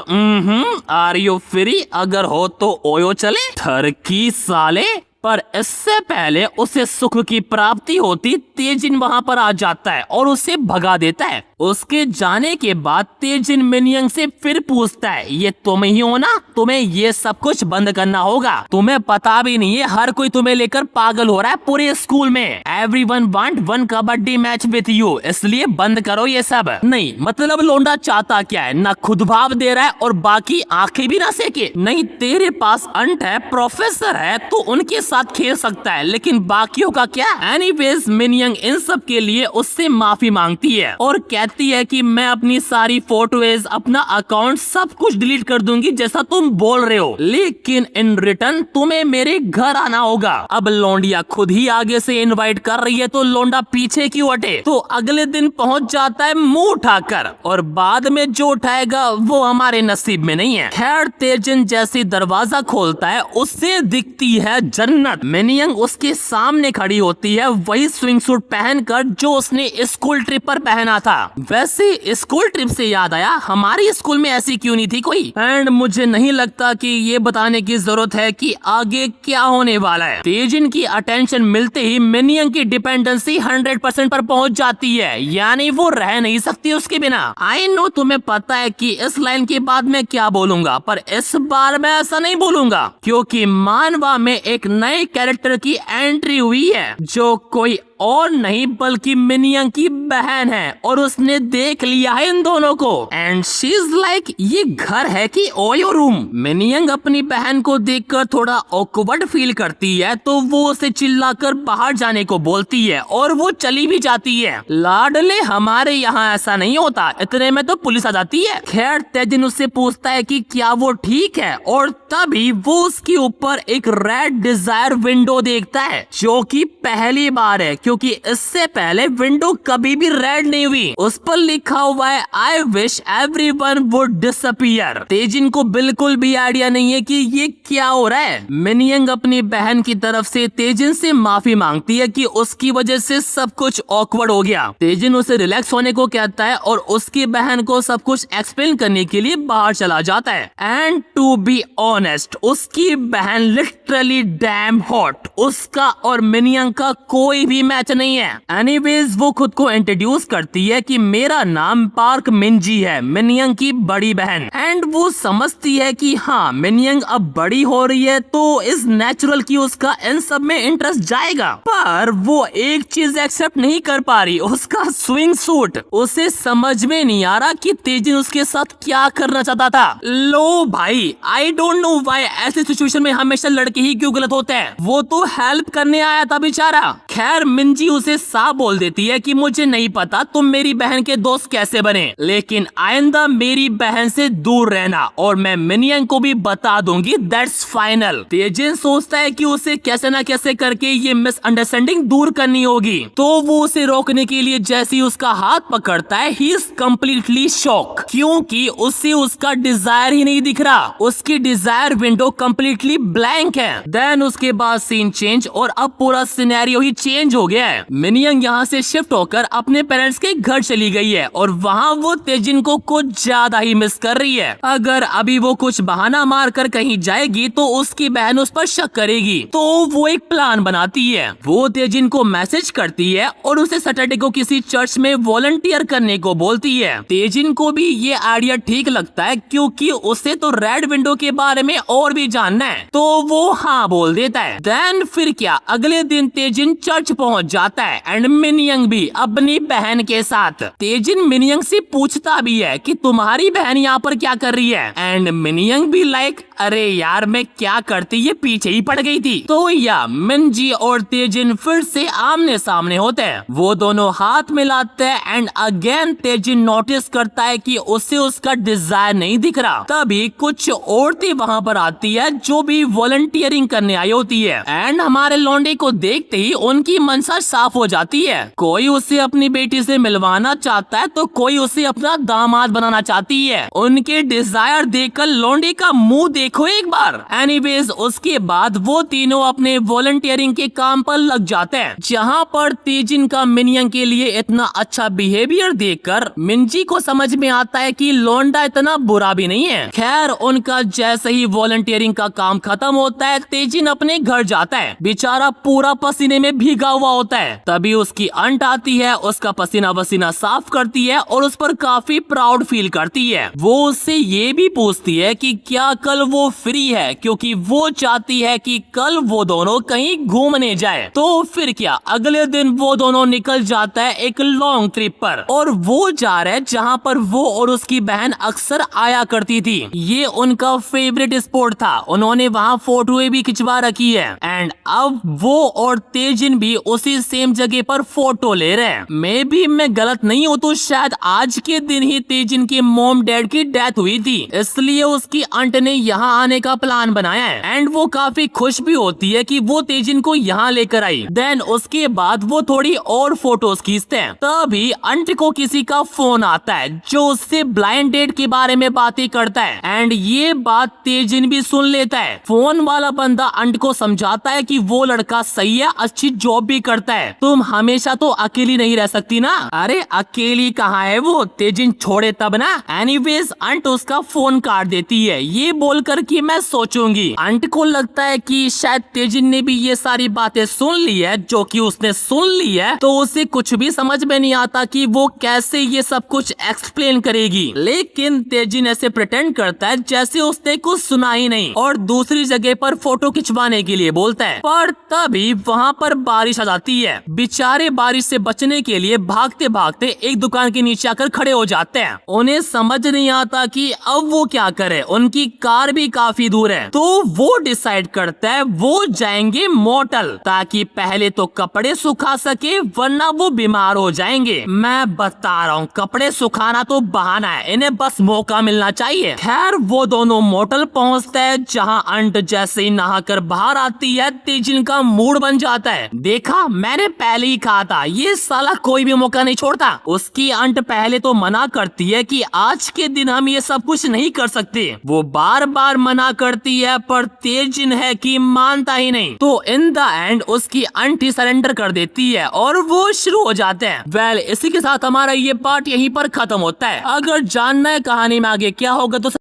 आर यू फ्री, अगर हो तो ओयो चले, ठरकी साले। पर इससे पहले उसे सुख की प्राप्ति होती तेजिन वहाँ पर आ जाता है और उसे भगा देता है। उसके जाने के बाद तेजिन मिनयंग से फिर पूछता है, ये तुम ही हो ना, तुम्हें ये सब कुछ बंद करना होगा, तुम्हें पता भी नहीं है हर कोई तुम्हें लेकर पागल हो रहा है पूरे स्कूल में। Everyone want one kabaddi match with you, इसलिए बंद करो ये सब। नहीं मतलब लोंडा चाहता क्या है, ना खुद भाव दे रहा है और बाकी आंखें भी ना सेके। नहीं तेरे पास अंट है, प्रोफेसर है, तो उनके साथ खेल सकता है, लेकिन बाकियों का क्या। एनीवेज मिनयंग इन सब के लिए उससे माफी मांगती है और कहती है कि मैं अपनी सारी फोटोज, अपना अकाउंट सब कुछ डिलीट कर दूंगी जैसा तुम बोल रहे हो, लेकिन इन रिटर्न तुम्हें मेरे घर आना होगा। अब लोंडिया खुद ही आगे से इनवाइट कर रही है तो लोंडा पीछे क्यों हटे। तो अगले दिन पहुंच जाता है मुंह उठाकर, और बाद में जो उठाएगा वो हमारे नसीब में नहीं है। खैर तेजिन जैसे दरवाजा खोलता है उससे दिखती है जन्नत। मिनयंग उसके सामने खड़ी होती है, वही स्विंग सूट पहनकर जो उसने स्कूल ट्रिप पर पहना था। वैसे स्कूल ट्रिप से याद आया, हमारी स्कूल में ऐसी क्यों नहीं थी कोई। एंड मुझे नहीं लगता कि ये बताने की जरूरत है कि आगे क्या होने वाला है। तेजिन की अटेंशन मिलते ही मिनयंग की डिपेंडेंसी 100% पर पहुंच जाती है, यानी वो रह नहीं सकती उसके बिना। आई नो तुम्हें पता है कि इस लाइन के बाद मैं क्या बोलूंगा, पर इस बार मैं ऐसा नहीं बोलूंगा क्योंकि मानवा में एक नए कैरेक्टर की एंट्री हुई है जो कोई और नहीं बल्कि मिनियंग की बहन है और उसने देख लिया है इन दोनों को एंड शी इज लाइक ये घर है कि ओयो रूम। मिनियंग अपनी बहन को देखकर थोड़ा ऑकवर्ड फील करती है तो वो उसे चिल्लाकर बाहर जाने को बोलती है और वो चली भी जाती है। लाडले हमारे यहाँ ऐसा नहीं होता, इतने में तो पुलिस आ जाती है। खैर तेजिन उससे पूछता है कि क्या वो ठीक है और तभी वो उसके ऊपर एक रेड डिजायर विंडो देखता है जो कि पहली बार है क्योंकि इससे पहले विंडो कभी भी रेड नहीं हुई। उस पर लिखा हुआ है I wish everyone would disappear. तेजिन को बिल्कुल भी आइडिया नहीं है कि ये क्या हो रहा है। मिनियंग अपनी बहन की तरफ से तेजिन से माफी मांगती है कि उसकी वजह से सब कुछ ऑकवर्ड हो गया। तेजिन उसे रिलैक्स होने को कहता है और उसकी बहन को सब कुछ एक्सप्लेन करने के लिए बाहर चला जाता है। एंड टू बी ऑनेस्ट उसकी बहन लिटरली डैम हॉट। उसका और मिनियंग का कोई भी मैच नहीं है। एनीवेज वो खुद को इंट्रोड्यूस करती है कि मेरा नाम पार्क मिनजी है, मिनियंग की बड़ी बहन। एंड वो समझती है कि हाँ मिनियंग अब बड़ी हो रही है तो इस नेचुरल की उसका इन सब में इंटरेस्ट जाएगा। पर वो एक चीज एक्सेप्ट नहीं कर पा रही, उसका स्विंग सूट। उसे समझ में नहीं आ रहा कि तेजिन उसके साथ क्या करना चाहता था। लो भाई आई डोंट नो व्हाई ऐसे सिचुएशन में हमेशा लड़के ही क्यों गलत होते हैं। वो तो हेल्प करने आया था बेचारा। खैर मिंजी उसे साफ बोल देती है कि मुझे नहीं पता तुम मेरी बहन के दोस्त कैसे बने, लेकिन आइंदा मेरी बहन से दूर रहना और मैं मिनियंग को भी बता दूंगी, दैट्स फाइनल। तेजिन सोचता है कि उसे कैसे ना कैसे करके ये मिसअंडरस्टैंडिंग दूर करनी होगी तो वो उसे रोकने के लिए जैसे ही उसका हाथ पकड़ता है ही इज कम्प्लीटली शॉक क्योंकि उसे उसका डिजायर ही नहीं दिख रहा। उसकी डिजायर विंडो कम्प्लीटली ब्लैंक है। देन उसके बाद सीन चेंज और अब पूरा सिनेरियो ही चेंज हो गया है। मिनियंग यहाँ से शिफ्ट होकर अपने पेरेंट्स के घर चली गई है और वहाँ वो तेजिन को कुछ ज्यादा ही मिस कर रही है। अगर अभी वो कुछ बहाना मार कर कहीं जाएगी तो उसकी बहन उस पर शक करेगी तो वो एक प्लान बनाती है। वो तेजिन को मैसेज करती है और उसे सैटरडे को किसी चर्च में वॉलंटियर करने को बोलती है। तेजिन को भी ये आइडिया ठीक लगता है क्योंकि उसे तो रेड विंडो के बारे में और भी जानना है तो वो हाँ बोल देता है। देन फिर क्या अगले दिन तेजिन चर्च पहुंच जाता है एंड मिनियंग भी अपनी बहन के साथ। तेजिन मिनियंग से पूछता भी है कि तुम्हारी बहन यहाँ पर क्या कर रही है एंड मिनियंग भी लाइक अरे यार मैं क्या करती, ये पीछे ही पड़ गई थी। तो या मिंजी और तेजिन फिर से आमने सामने होते हैं। वो दोनों हाथ मिलाते हैं एंड अगेन तेजिन नोटिस करता है कि उसे उसका डिजायर नहीं दिख रहा। तभी कुछ औरतें वहाँ पर आती है जो भी वॉलंटियरिंग करने आई होती है एंड हमारे लौंडे को देखते ही उनकी मनसा साफ हो जाती है। कोई उसे अपनी बेटी से मिलवाना चाहता है तो कोई उसे अपना दामाद बनाना चाहती है। उनके डिजायर देखकर लौंडे का मुंह देखो एक बार। एनीवेज उसके बाद वो तीनों अपने वॉलंटियरिंग के काम पर लग जाते हैं जहाँ पर तेजिन का मिनियंग के लिए इतना अच्छा बिहेवियर देखकर मिंजी को समझ में आता है कि लौंडा इतना बुरा भी नहीं है। खैर उनका जैसे ही वॉलंटियरिंग का काम खत्म होता है तेजिन अपने घर जाता है। बेचारा पूरा पसीने में भीगा हुआ होता है। तभी उसकी अंट आती है, उसका पसीना वसीना साफ करती है और उस पर काफी प्राउड फील करती है। वो उससे ये भी पूछती है कि क्या कल वो फ्री है क्योंकि वो चाहती है कि कल वो दोनों कहीं घूमने जाए। तो फिर क्या अगले दिन वो दोनों निकल जाता है एक लॉन्ग ट्रिप पर और वो जा रहा है जहाँ पर वो और उसकी बहन अक्सर आया करती थी। ये उनका फेवरेट स्पॉट था, उन्होंने वहाँ फोटोएं भी खिंचवा रखी है एंड अब वो और तेजिन भी उसी सेम जगह पर फोटो ले रहे हैं। मे भी मैं गलत नहीं हूँ तो शायद आज के दिन ही तेजिन के मॉम डैड की डेथ हुई थी, इसलिए उसकी आंट ने यहाँ आने का प्लान बनाया है एंड वो काफी खुश भी होती है कि वो तेजिन को यहाँ लेकर आई। देन उसके बाद वो थोड़ी और फोटोज खींचते हैं। तभी अंट को किसी का फोन आता है जो उससे ब्लाइंड डेट के बारे में बातें करता है एंड ये बात तेजिन भी सुन लेता है। फोन वाला बंदा अंट को समझाता है कि वो लड़का सही है, अच्छी जॉब भी करता है, तुम हमेशा तो अकेली नहीं रह सकती ना। अरे अकेली कहाँ है वो, तेजिन छोड़े तब ना। एनीवेज अंट उसका फोन काट देती है ये बोलकर कि मैं सोचूंगी। अंट को लगता है कि शायद तेजिन ने भी ये सारी बातें सुन ली है, जो कि उसने सुन ली है तो उसे कुछ भी समझ में नहीं आता कि वो कैसे ये सब कुछ एक्सप्लेन करेगी। लेकिन तेजिन ऐसे प्रिटेंड करता है जैसे उसने कुछ सुना ही नहीं और दूसरी जगह पर फोटो खिंचवाने के लिए बोलता है। पर तभी वहाँ पर बारिश आ जाती है। बेचारे बारिश से बचने के लिए भागते भागते एक दुकान के नीचे आकर खड़े हो जाते हैं। उन्हें समझ नहीं आता कि अब वो क्या करे, उनकी कार भी काफी दूर है। तो वो डिसाइड करता है वो जाएंगे मोटल, ताकि पहले तो कपड़े सुखा सके वरना वो बीमार हो जाएंगे। मैं बता रहा हूँ, कपड़े सुखाना तो बहाना है, इन्हें बस मौका मिलना चाहिए। खैर वो दोनों मोटल पहुँचता है, जहाँ अंट जैसे ही नहाकर बाहर आती है तेजिन का मूड बन जाता है। देखा, मैंने पहले ही कहा था ये साला कोई भी मौका नहीं छोड़ता। उसकी अंट पहले तो मना करती है कि आज के दिन हम ये सब कुछ नहीं कर सकते। वो बार बार मना करती है पर तेजिन है कि मानता ही नहीं। तो इन द एंड उसकी अंट ही सरेंडर कर देती है और वो शुरू हो जाते हैं। वेल, इसी के साथ हमारा ये पार्ट यहीं पर खत्म होता है। अगर जानना है कहानी में आगे क्या होगा तो